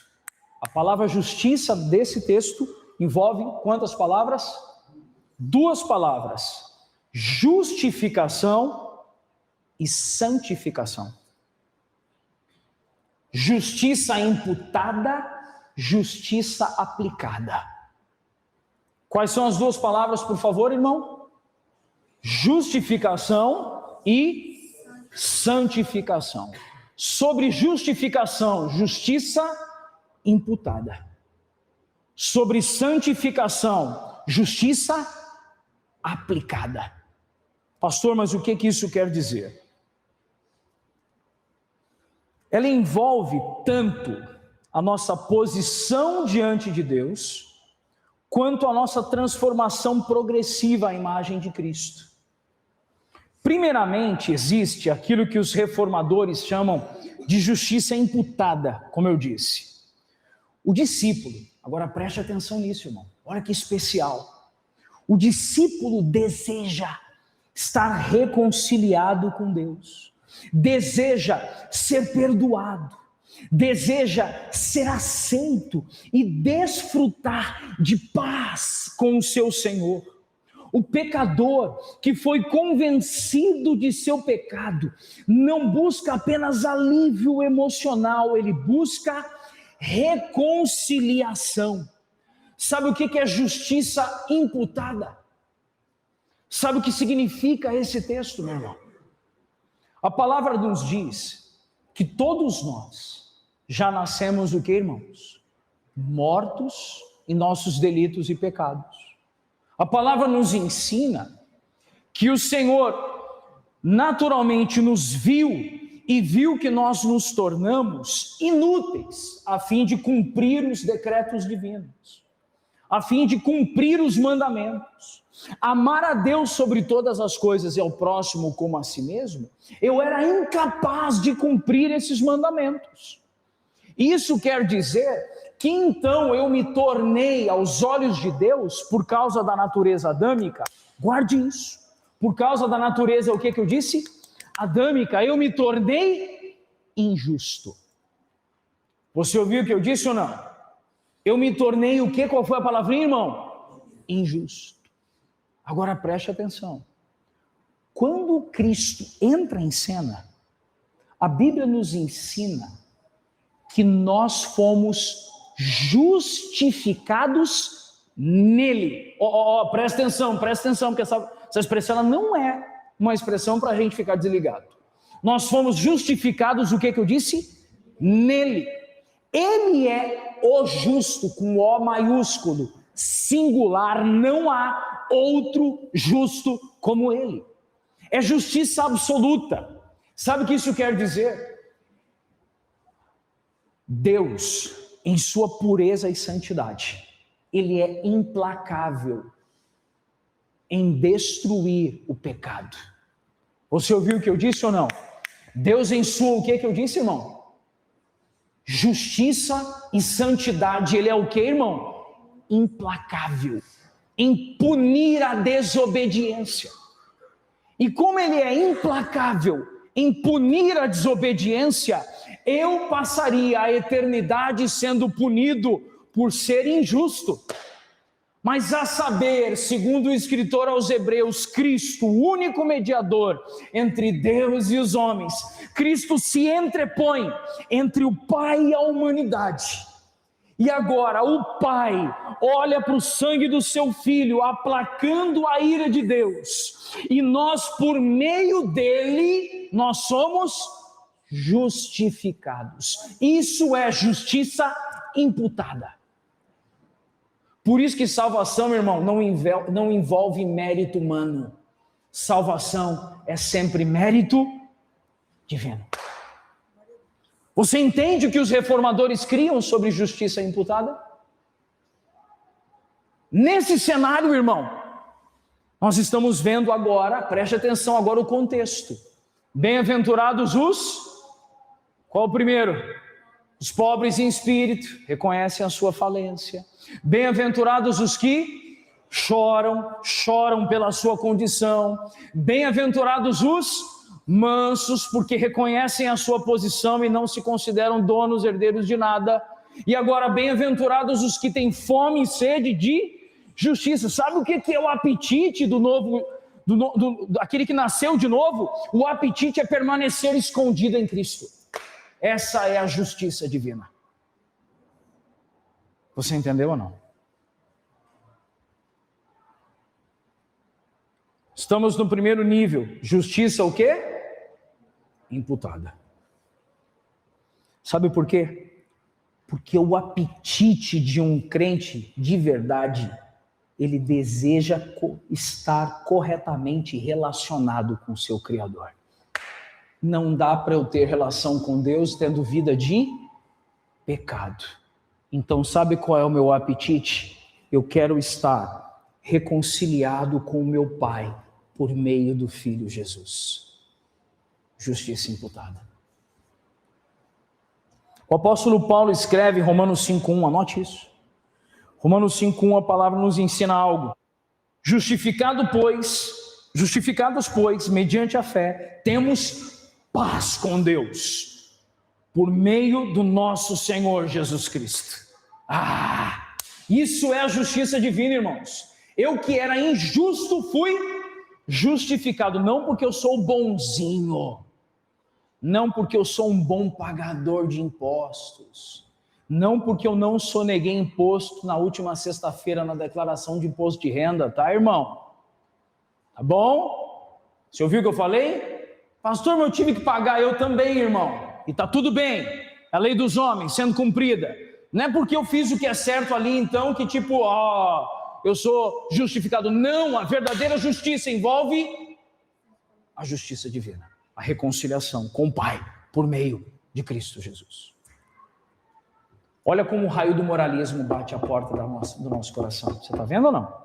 A palavra justiça desse texto envolve quantas palavras? Duas palavras: justificação e santificação. Justiça imputada, justiça aplicada. Quais são as duas palavras, por favor, irmão? Justificação e santificação. Sobre justificação, justiça imputada. Sobre santificação, justiça aplicada. Pastor, mas o que isso quer dizer? Ela envolve tanto a nossa posição diante de Deus, quanto a nossa transformação progressiva à imagem de Cristo. Primeiramente, existe aquilo que os reformadores chamam de justiça imputada, como eu disse. O discípulo, agora preste atenção nisso, irmão, olha que especial. O discípulo deseja estar reconciliado com Deus, deseja ser perdoado, deseja ser aceito e desfrutar de paz com o seu Senhor. O pecador que foi convencido de seu pecado não busca apenas alívio emocional, ele busca reconciliação. Sabe o que é justiça imputada? Sabe o que significa esse texto, meu irmão? A palavra nos diz que todos nós já nascemos o que, irmãos? Mortos em nossos delitos e pecados. A palavra nos ensina que o Senhor naturalmente nos viu e viu que nós nos tornamos inúteis a fim de cumprir os decretos divinos, a fim de cumprir os mandamentos, amar a Deus sobre todas as coisas e ao próximo como a si mesmo. Eu era incapaz de cumprir esses mandamentos. Isso quer dizer que então eu me tornei aos olhos de Deus, por causa da natureza adâmica, guarde isso, por causa da natureza, o que eu disse? Adâmica, eu me tornei injusto. Você ouviu o que eu disse ou não? Eu me tornei o que? Qual foi a palavrinha, irmão? Injusto. Agora preste atenção. Quando Cristo entra em cena, a Bíblia nos ensina que nós fomos justificados nele. Presta atenção, porque essa expressão ela não é uma expressão para a gente ficar desligado. Nós fomos justificados, o que eu disse? Nele. Ele é o justo, com O maiúsculo, singular, não há outro justo como ele. É justiça absoluta. Sabe o que isso quer dizer? Deus, em sua pureza e santidade, ele é implacável em destruir o pecado. Você ouviu o que eu disse ou não? Deus em sua, o que eu disse, irmão? Justiça e santidade, ele é o que, irmão? Implacável em punir a desobediência. E como ele é implacável em punir a desobediência, eu passaria a eternidade sendo punido por ser injusto. Mas a saber, segundo o escritor aos Hebreus, Cristo, o único mediador entre Deus e os homens, Cristo se entrepõe entre o Pai e a humanidade. E agora o Pai olha para o sangue do seu Filho, aplacando a ira de Deus. E nós, por meio dele, nós somos justificados. Isso é justiça imputada. Por isso que salvação, meu irmão, não envolve mérito humano. Salvação é sempre mérito divino. Você entende o que os reformadores criam sobre justiça imputada? Nesse cenário, irmão, nós estamos vendo agora, preste atenção agora o contexto. Bem-aventurados qual o primeiro? Os pobres em espírito, reconhecem a sua falência. Bem-aventurados os que choram pela sua condição. Bem-aventurados os mansos, porque reconhecem a sua posição e não se consideram donos, herdeiros de nada. E agora, bem-aventurados os que têm fome e sede de justiça. Sabe o que é o apetite do novo, daquele que nasceu de novo? O apetite é permanecer escondido em Cristo. Essa é a justiça divina. Você entendeu ou não? Estamos no primeiro nível. Justiça o quê? Imputada. Sabe por quê? Porque o apetite de um crente de verdade, ele deseja estar corretamente relacionado com o seu Criador. Não dá para eu ter relação com Deus tendo vida de pecado. Então, sabe qual é o meu apetite? Eu quero estar reconciliado com o meu Pai por meio do Filho Jesus. Justiça imputada. O apóstolo Paulo escreve em Romanos 5:1, anote isso. Romanos 5:1, a palavra nos ensina algo. Justificados, pois, mediante a fé, temos paz com Deus, por meio do nosso Senhor Jesus Cristo. Isso é a justiça divina, irmãos. Eu que era injusto, fui justificado, não porque eu sou bonzinho, não porque eu sou um bom pagador de impostos, não porque eu não soneguei imposto na última sexta-feira na declaração de imposto de renda, tá, irmão? Tá bom? Você ouviu o que eu falei? Pastor, eu tive que pagar, eu também, irmão. E tá tudo bem, é a lei dos homens sendo cumprida. Não é porque eu fiz o que é certo ali, então, que tipo, eu sou justificado. Não, a verdadeira justiça envolve a justiça divina, a reconciliação com o Pai, por meio de Cristo Jesus. Olha como o raio do moralismo bate a porta do nosso coração. Você está vendo ou não?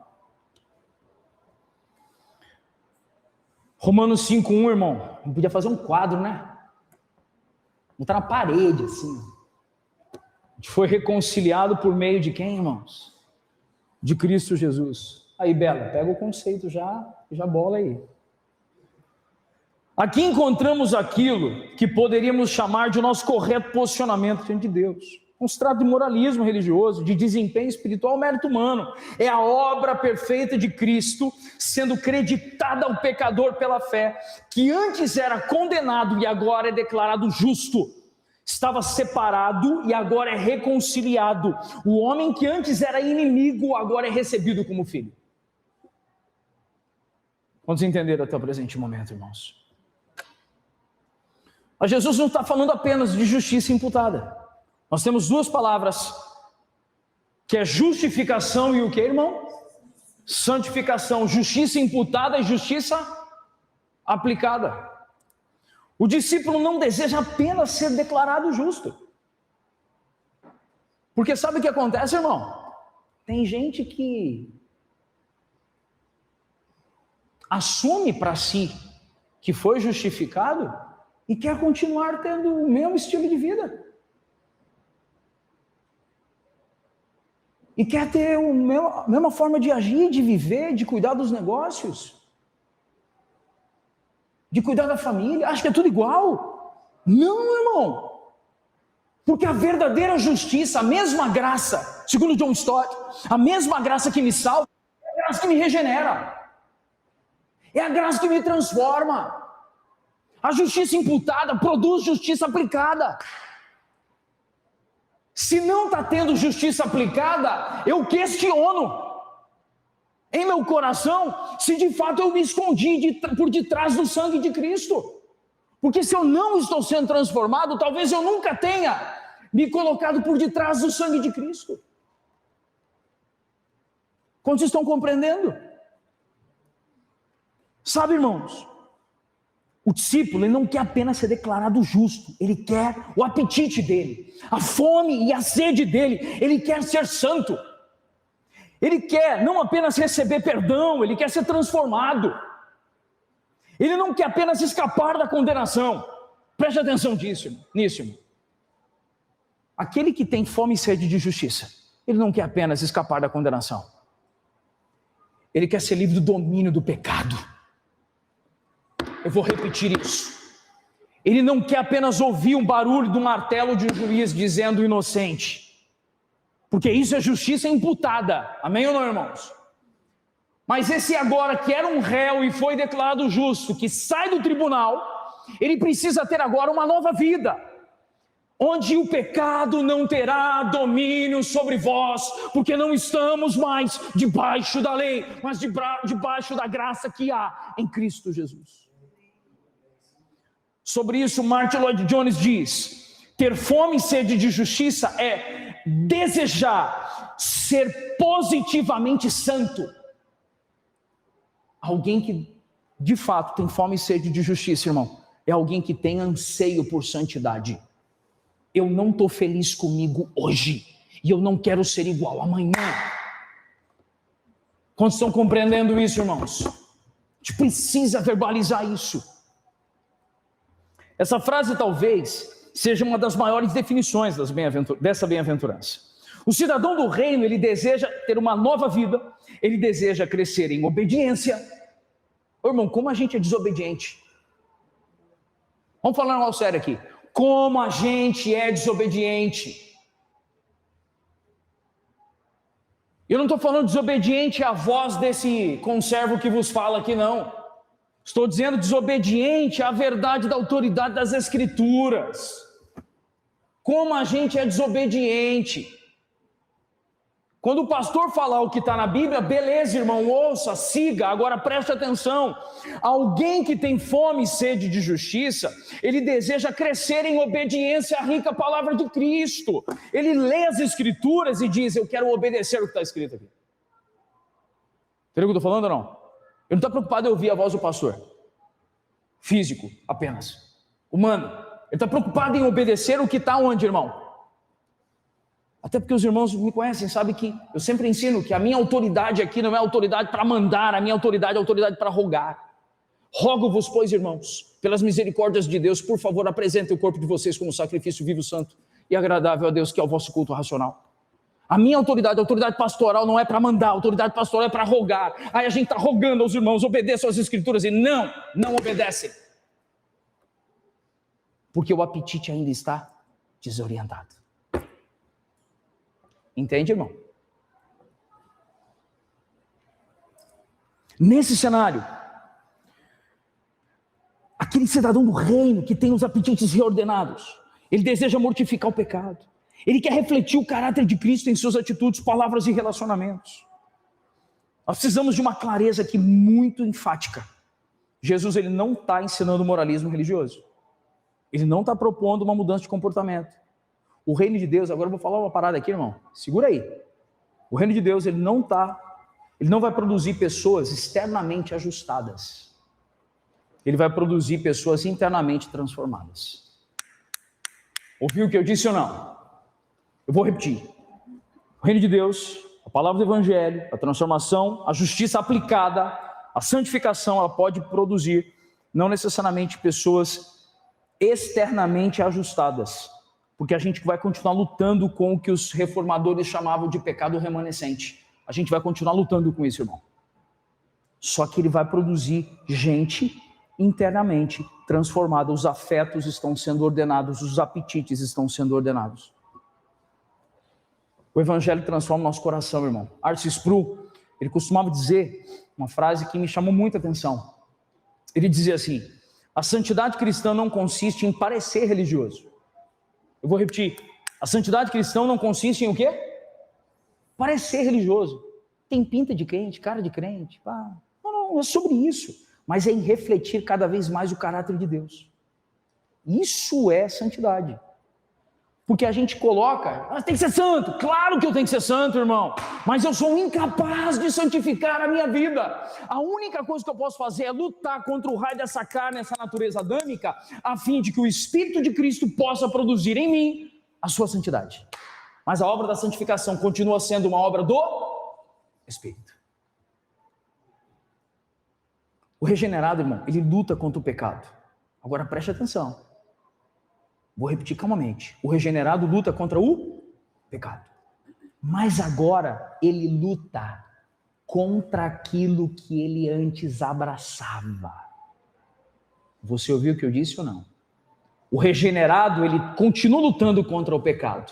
Romanos 5:1, irmão. Não podia fazer um quadro, né? Botar na parede, assim. A gente foi reconciliado por meio de quem, irmãos? De Cristo Jesus. Aí, Bela, pega o conceito já bola aí. Aqui encontramos aquilo que poderíamos chamar de o nosso correto posicionamento diante de Deus. Não se trata de moralismo religioso, de desempenho espiritual, mérito humano. É a obra perfeita de Cristo sendo creditada ao pecador pela fé, que antes era condenado e agora é declarado justo. Estava separado e agora é reconciliado. O homem que antes era inimigo agora é recebido como filho. Quantos entenderam até o presente momento, irmãos? Mas Jesus não está falando apenas de justiça imputada. Nós temos duas palavras, que é justificação e o que, irmão? Santificação. Justiça imputada e justiça aplicada. O discípulo não deseja apenas ser declarado justo. Porque sabe o que acontece, irmão? Tem gente que assume para si que foi justificado e quer continuar tendo o mesmo estilo de vida. E quer ter a mesma forma de agir, de viver, de cuidar dos negócios, de cuidar da família. Acha que é tudo igual? Não, irmão. Porque a verdadeira justiça, a mesma graça, segundo John Stott, a mesma graça que me salva, é a graça que me regenera. É a graça que me transforma. A justiça imputada produz justiça aplicada. Se não está tendo justiça aplicada, eu questiono em meu coração se de fato eu me escondi por detrás do sangue de Cristo. Porque se eu não estou sendo transformado, talvez eu nunca tenha me colocado por detrás do sangue de Cristo. Quando vocês estão compreendendo? Sabe, irmãos, O discípulo, ele não quer apenas ser declarado justo, ele quer o apetite dele, a fome e a sede dele, ele quer ser santo. Ele quer não apenas receber perdão, ele quer ser transformado. Ele não quer apenas escapar da condenação. Preste atenção nisso, irmão. Aquele que tem fome e sede de justiça, ele não quer apenas escapar da condenação. Ele quer ser livre do domínio do pecado. Eu vou repetir isso. Ele não quer apenas ouvir um barulho do martelo de um juiz dizendo inocente. Porque isso é justiça imputada. Amém ou não, irmãos? Mas esse agora que era um réu e foi declarado justo, que sai do tribunal, ele precisa ter agora uma nova vida, onde o pecado não terá domínio sobre vós, porque não estamos mais debaixo da lei, mas debaixo da graça que há em Cristo Jesus. Sobre isso, Martin Lloyd Jones diz: ter fome e sede de justiça é desejar ser positivamente santo. Alguém que de fato tem fome e sede de justiça, irmão, é alguém que tem anseio por santidade. Eu não estou feliz comigo hoje, e eu não quero ser igual amanhã. Quantos estão compreendendo isso, irmãos? A gente precisa verbalizar isso. Essa frase talvez seja uma das maiores definições dessa bem-aventurança. O cidadão do reino, ele deseja ter uma nova vida, ele deseja crescer em obediência. Ô, irmão, como a gente é desobediente? Vamos falar algo sério aqui. Como a gente é desobediente. Eu não estou falando desobediente à voz desse conservo que vos fala aqui, não. Estou dizendo desobediente à verdade da autoridade das Escrituras. Como a gente é desobediente. Quando o pastor falar o que está na Bíblia, beleza, irmão, ouça, siga, agora preste atenção. Alguém que tem fome e sede de justiça, ele deseja crescer em obediência à rica palavra de Cristo. Ele lê as Escrituras e diz: eu quero obedecer o que está escrito aqui. Entendeu o que eu estou falando ou não? Ele não está preocupado em ouvir a voz do pastor, físico apenas, humano. Ele está preocupado em obedecer o que está onde, irmão? Até porque os irmãos me conhecem, sabem que eu sempre ensino que a minha autoridade aqui não é autoridade para mandar, a minha autoridade é autoridade para rogar. Rogo-vos, pois, irmãos, pelas misericórdias de Deus, por favor, apresentem o corpo de vocês como sacrifício vivo, santo e agradável a Deus, que é o vosso culto racional. A minha autoridade, a autoridade pastoral não é para mandar, a autoridade pastoral é para rogar. Aí a gente está rogando aos irmãos, obedeçam às Escrituras, e não obedecem. Porque o apetite ainda está desorientado. Entende, irmão? Nesse cenário, aquele cidadão do reino que tem os apetites reordenados, ele deseja mortificar o pecado, ele quer refletir o caráter de Cristo em suas atitudes, palavras e relacionamentos. Nós precisamos de uma clareza aqui muito enfática. Jesus, ele não está ensinando moralismo religioso, ele não está propondo uma mudança de comportamento. O reino de Deus, agora eu vou falar uma parada aqui, irmão, segura aí. O reino de Deus, ele não vai produzir pessoas externamente ajustadas. Ele vai produzir pessoas internamente transformadas. Ouviu o que eu disse ou não? Eu vou repetir. O reino de Deus, a palavra do evangelho, a transformação, a justiça aplicada, a santificação, ela pode produzir não necessariamente pessoas externamente ajustadas. Porque a gente vai continuar lutando com o que os reformadores chamavam de pecado remanescente. A gente vai continuar lutando com isso, irmão. Só que ele vai produzir gente internamente transformada. Os afetos estão sendo ordenados, os apetites estão sendo ordenados. O evangelho transforma o nosso coração, irmão. R.C. Sproul, ele costumava dizer uma frase que me chamou muita atenção. Ele dizia assim: a santidade cristã não consiste em parecer religioso. Eu vou repetir. A santidade cristã não consiste em o quê? Parecer religioso. Tem pinta de crente, cara de crente. Pá. Não é sobre isso. Mas é em refletir cada vez mais o caráter de Deus. Isso é santidade. Porque a gente coloca, tem que ser santo. Claro que eu tenho que ser santo, irmão. Mas eu sou incapaz de santificar a minha vida. A única coisa que eu posso fazer é lutar contra o raio dessa carne, essa natureza adâmica, a fim de que o Espírito de Cristo possa produzir em mim a sua santidade. Mas a obra da santificação continua sendo uma obra do Espírito. O regenerado, irmão, ele luta contra o pecado. Agora preste atenção. Vou repetir calmamente. O regenerado luta contra o pecado. Mas agora ele luta contra aquilo que ele antes abraçava. Você ouviu o que eu disse ou não? O regenerado, ele continua lutando contra o pecado.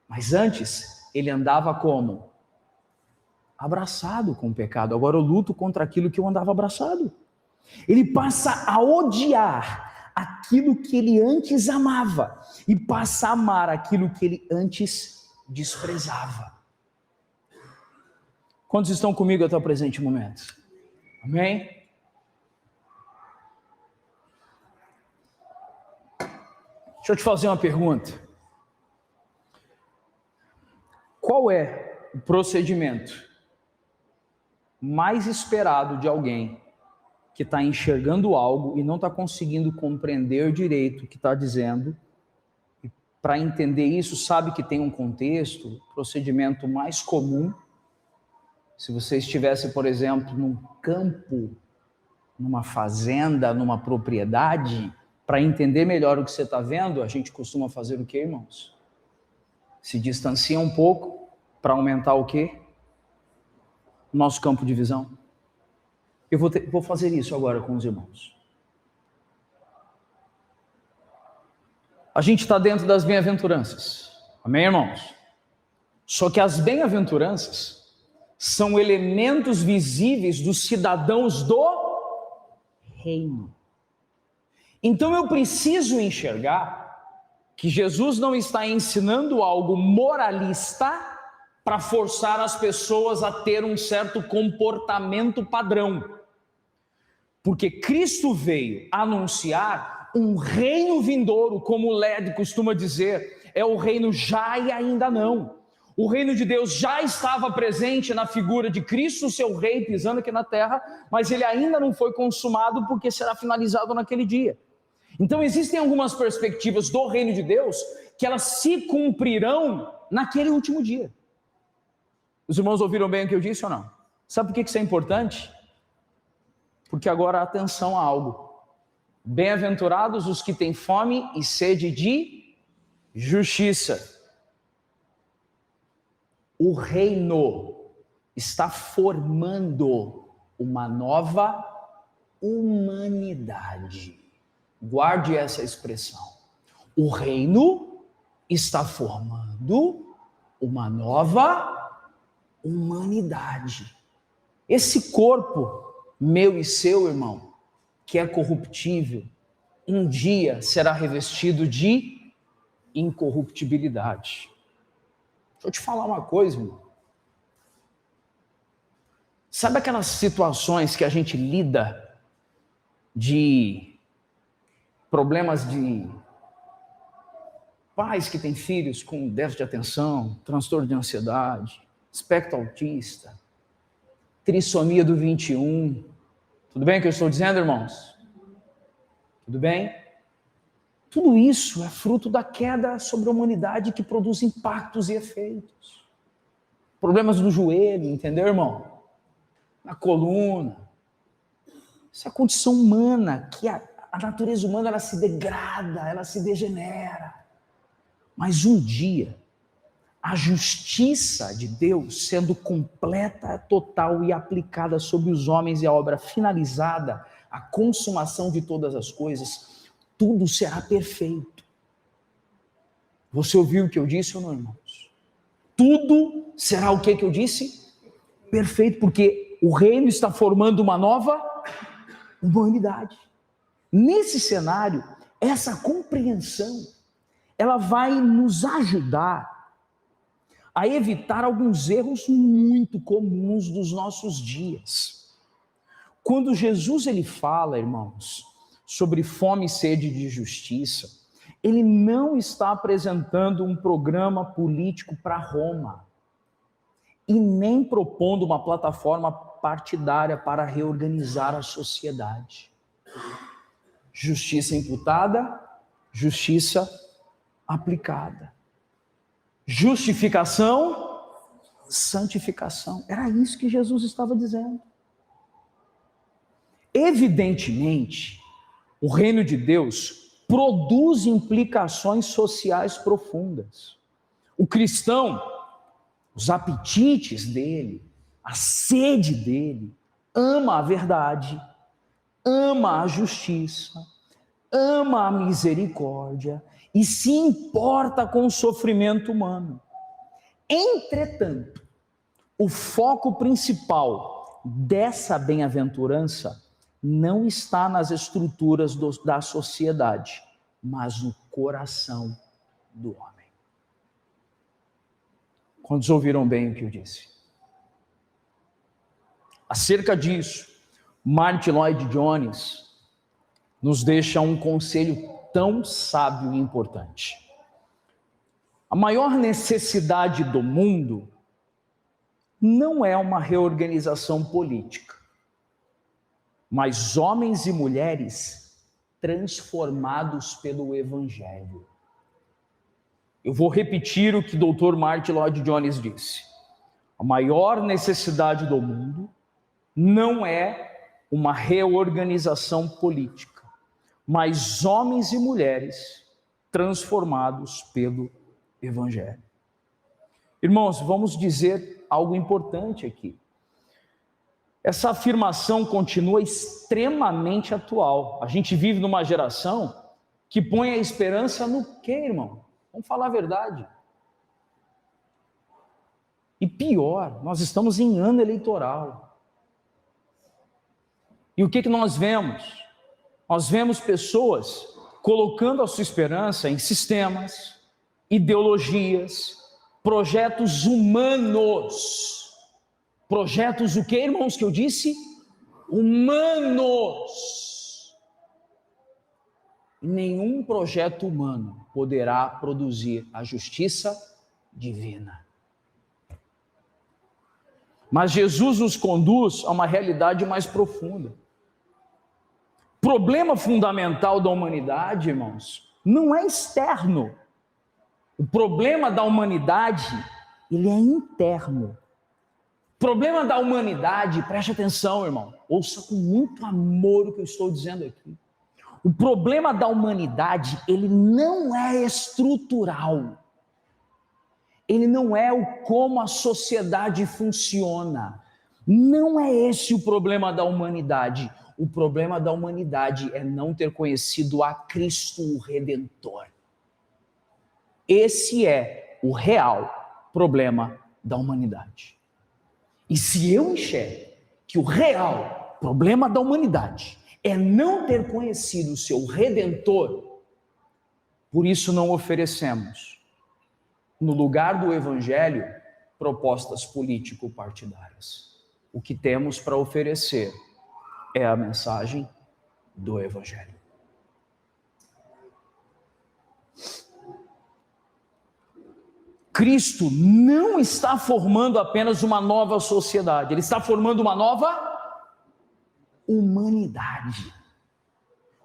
Mas antes, ele andava como? Abraçado com o pecado. Agora eu luto contra aquilo que eu andava abraçado. Ele passa a odiar aquilo que ele antes amava e passa a amar aquilo que ele antes desprezava. Quantos estão comigo até o presente momento? Amém? Deixa eu te fazer uma pergunta. Qual é o procedimento mais esperado de alguém que está enxergando algo e não está conseguindo compreender direito o que está dizendo? E para entender isso, sabe que tem um contexto, o procedimento mais comum. Se você estivesse, por exemplo, num campo, numa fazenda, numa propriedade, para entender melhor o que você está vendo, a gente costuma fazer o quê, irmãos? Se distancia um pouco para aumentar o quê? Nosso campo de visão. Eu vou fazer isso agora com os irmãos. A gente está dentro das bem-aventuranças. Amém, irmãos? Só que as bem-aventuranças são elementos visíveis dos cidadãos do reino. Então eu preciso enxergar que Jesus não está ensinando algo moralista para forçar as pessoas a ter um certo comportamento padrão. Porque Cristo veio anunciar um reino vindouro, como o Led costuma dizer, é o reino já e ainda não. O reino de Deus já estava presente na figura de Cristo, seu rei, pisando aqui na terra, mas ele ainda não foi consumado porque será finalizado naquele dia. Então existem algumas perspectivas do reino de Deus que elas se cumprirão naquele último dia. Os irmãos ouviram bem o que eu disse ou não? Sabe por que isso é importante? Porque agora atenção a algo. Bem-aventurados os que têm fome e sede de justiça. O reino está formando uma nova humanidade. Guarde essa expressão. O reino está formando uma nova humanidade. Esse corpo, meu e seu, irmão, que é corruptível, um dia será revestido de incorruptibilidade. Deixa eu te falar uma coisa, irmão. Sabe aquelas situações que a gente lida de problemas de pais que têm filhos com déficit de atenção, transtorno de ansiedade, espectro autista, trissomia do 21. Tudo bem o que eu estou dizendo, irmãos? Tudo bem? Tudo isso é fruto da queda sobre a humanidade que produz impactos e efeitos. Problemas do joelho, entendeu, irmão? Na coluna. Isso é a condição humana, que a natureza humana ela se degrada, ela se degenera. Mas um dia, a justiça de Deus sendo completa, total e aplicada sobre os homens e a obra finalizada, a consumação de todas as coisas, tudo será perfeito. Você ouviu o que eu disse ou não, irmãos? Tudo será o que eu disse? Perfeito, porque o reino está formando uma nova humanidade. Nesse cenário, essa compreensão, ela vai nos ajudar a evitar alguns erros muito comuns dos nossos dias. Quando Jesus ele fala, irmãos, sobre fome e sede de justiça, ele não está apresentando um programa político para Roma e nem propondo uma plataforma partidária para reorganizar a sociedade. Justiça imputada, justiça aplicada. Justificação, santificação. Era isso que Jesus estava dizendo. Evidentemente, o reino de Deus produz implicações sociais profundas. O cristão, os apetites dele, a sede dele, ama a verdade, ama a justiça, ama a misericórdia e se importa com o sofrimento humano. Entretanto, o foco principal dessa bem-aventurança não está nas estruturas da sociedade, mas no coração do homem. Quantos ouviram bem o que eu disse? Acerca disso, Martyn Lloyd-Jones nos deixa um conselho tão sábio e importante. A maior necessidade do mundo não é uma reorganização política, mas homens e mulheres transformados pelo Evangelho. Eu vou repetir o que o Dr. Martyn Lloyd-Jones disse. A maior necessidade do mundo não é uma reorganização política, mas homens e mulheres transformados pelo Evangelho. Irmãos, vamos dizer algo importante aqui. Essa afirmação continua extremamente atual. A gente vive numa geração que põe a esperança no quê, irmão? Vamos falar a verdade. E pior, nós estamos em ano eleitoral. E o que nós vemos? Nós vemos pessoas colocando a sua esperança em sistemas, ideologias, projetos humanos. Projetos o que, irmãos, que eu disse? Humanos. Nenhum projeto humano poderá produzir a justiça divina. Mas Jesus nos conduz a uma realidade mais profunda. O problema fundamental da humanidade, irmãos, não é externo. O problema da humanidade, ele é interno. O problema da humanidade, preste atenção, irmão, ouça com muito amor o que eu estou dizendo aqui. O problema da humanidade, ele não é estrutural. Ele não é o como a sociedade funciona. Não é esse o problema da humanidade. O problema da humanidade é não ter conhecido a Cristo o Redentor. Esse é o real problema da humanidade. E se eu enxergo que o real problema da humanidade é não ter conhecido o seu Redentor, por isso não oferecemos, no lugar do Evangelho, propostas político-partidárias. O que temos para oferecer é a mensagem do Evangelho. Cristo não está formando apenas uma nova sociedade, ele está formando uma nova humanidade.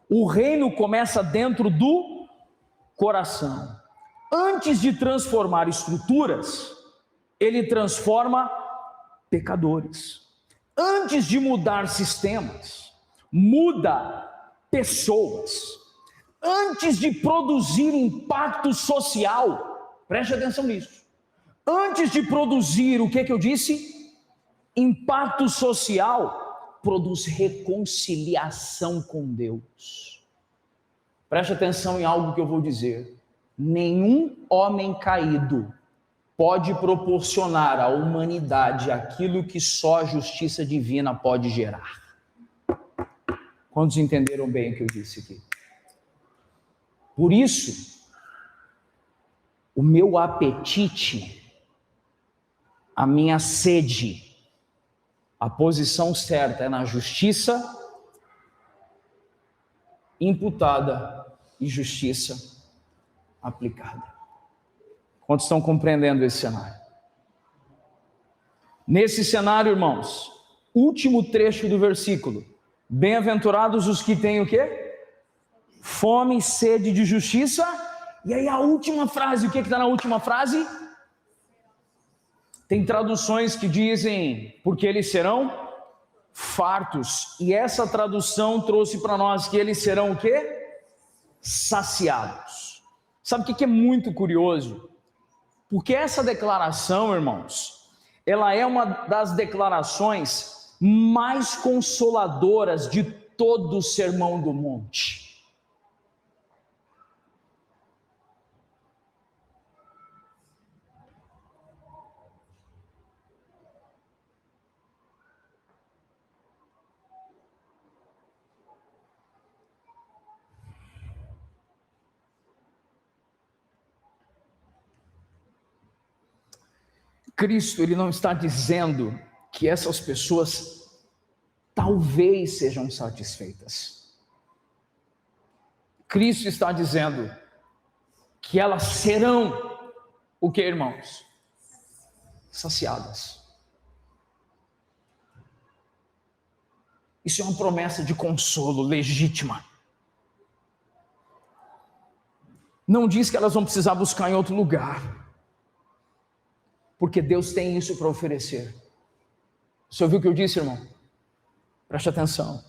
O reino começa dentro do coração. Antes de transformar estruturas, ele transforma pecadores. Antes de mudar sistemas, muda pessoas. Antes de produzir impacto social, preste atenção nisso. Antes de produzir o que eu disse? Impacto social, produz reconciliação com Deus. Preste atenção em algo que eu vou dizer. Nenhum homem caído pode proporcionar à humanidade aquilo que só a justiça divina pode gerar. Quantos entenderam bem o que eu disse aqui? Por isso, o meu apetite, a minha sede, a posição certa é na justiça imputada e justiça aplicada. Quantos estão compreendendo esse cenário? Nesse cenário, irmãos, último trecho do versículo: bem-aventurados os que têm o quê? Fome e sede de justiça. E aí a última frase, o que está na última frase? Tem traduções que dizem, porque eles serão fartos. E essa tradução trouxe para nós que eles serão o quê? Saciados. Sabe o que é muito curioso? Porque essa declaração, irmãos, ela é uma das declarações mais consoladoras de todo o Sermão do Monte. Cristo, ele não está dizendo que essas pessoas talvez sejam satisfeitas. Cristo está dizendo que elas serão o que, irmãos? Saciadas. Isso é uma promessa de consolo legítima. Não diz que elas vão precisar buscar em outro lugar, porque Deus tem isso para oferecer. Você ouviu o que eu disse, irmão? Preste atenção.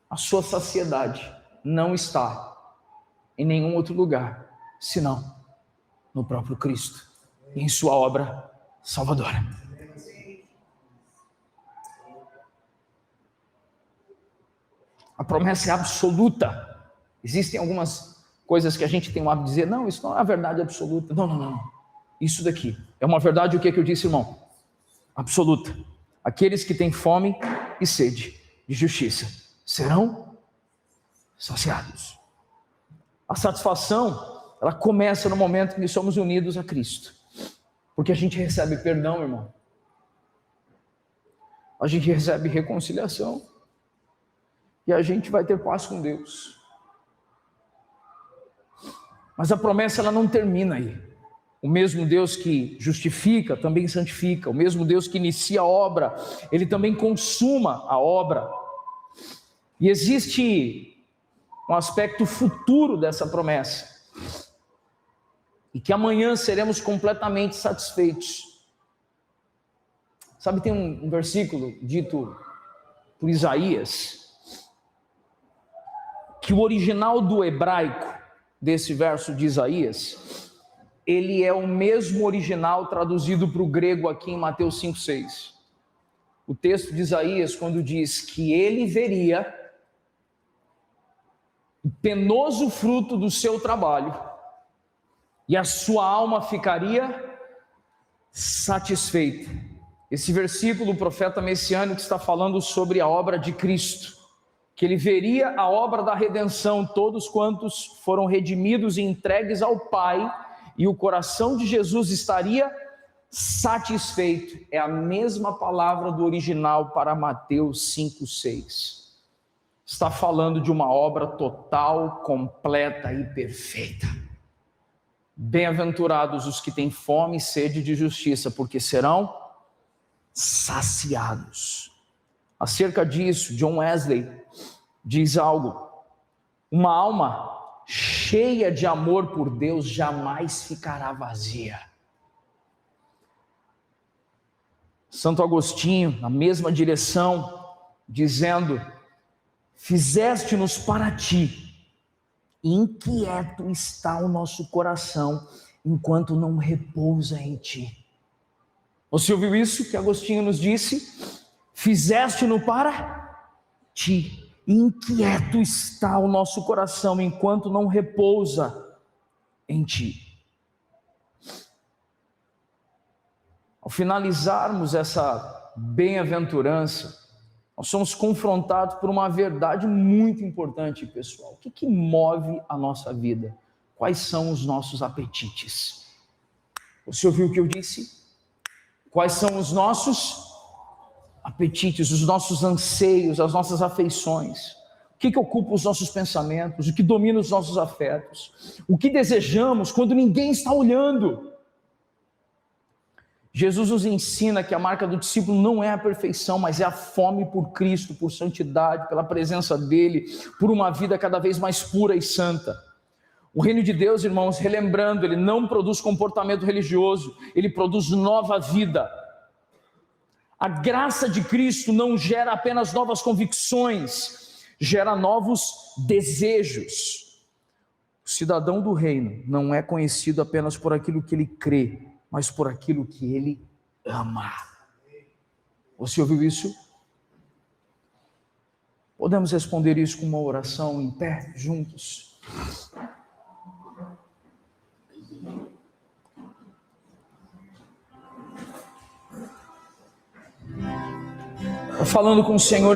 A sua saciedade não está em nenhum outro lugar, senão no próprio Cristo e em sua obra salvadora. A promessa é absoluta. Existem algumas coisas que a gente tem o hábito de dizer, não, isso não é a verdade absoluta. Não. Isso daqui é uma verdade, o que eu disse, irmão? Absoluta. Aqueles que têm fome e sede de justiça serão saciados. A satisfação, ela começa no momento que somos unidos a Cristo, porque a gente recebe perdão, irmão. A gente recebe reconciliação e a gente vai ter paz com Deus. Mas a promessa, ela não termina aí. O mesmo Deus que justifica, também santifica. O mesmo Deus que inicia a obra, ele também consuma a obra. E existe um aspecto futuro dessa promessa. E que amanhã seremos completamente satisfeitos. Sabe, tem um versículo dito por Isaías, que o original do hebraico desse verso de Isaías, ele é o mesmo original traduzido para o grego aqui em Mateus 5,6. O texto de Isaías, quando diz que ele veria o penoso fruto do seu trabalho e a sua alma ficaria satisfeita. Esse versículo, o profeta messiânico está falando sobre a obra de Cristo, que ele veria a obra da redenção, todos quantos foram redimidos e entregues ao Pai, e o coração de Jesus estaria satisfeito. É a mesma palavra do original para Mateus 5,6. Está falando de uma obra total, completa e perfeita. Bem-aventurados os que têm fome e sede de justiça, porque serão saciados. Acerca disso, John Wesley diz algo: uma alma cheia de amor por Deus jamais ficará vazia. Santo Agostinho, na mesma direção, dizendo: fizeste-nos para ti, e inquieto está o nosso coração, enquanto não repousa em ti. Você ouviu isso que Agostinho nos disse? Fizeste-nos para ti, inquieto está o nosso coração, enquanto não repousa em ti. Ao finalizarmos essa bem-aventurança, nós somos confrontados por uma verdade muito importante, pessoal. O que move a nossa vida? Quais são os nossos apetites? Você ouviu o que eu disse? Quais são os nossos apetites, os nossos anseios, as nossas afeições? O que ocupa os nossos pensamentos, o que domina os nossos afetos, o que desejamos quando ninguém está olhando. Jesus nos ensina que a marca do discípulo não é a perfeição, mas é a fome por Cristo, por santidade, pela presença dele, por uma vida cada vez mais pura e santa. O reino de Deus, irmãos, relembrando, ele não produz comportamento religioso, ele produz nova vida. A graça de Cristo não gera apenas novas convicções, gera novos desejos. O cidadão do reino não é conhecido apenas por aquilo que ele crê, mas por aquilo que ele ama. Você ouviu isso? Podemos responder isso com uma oração em pé, juntos? Falando com o Senhor.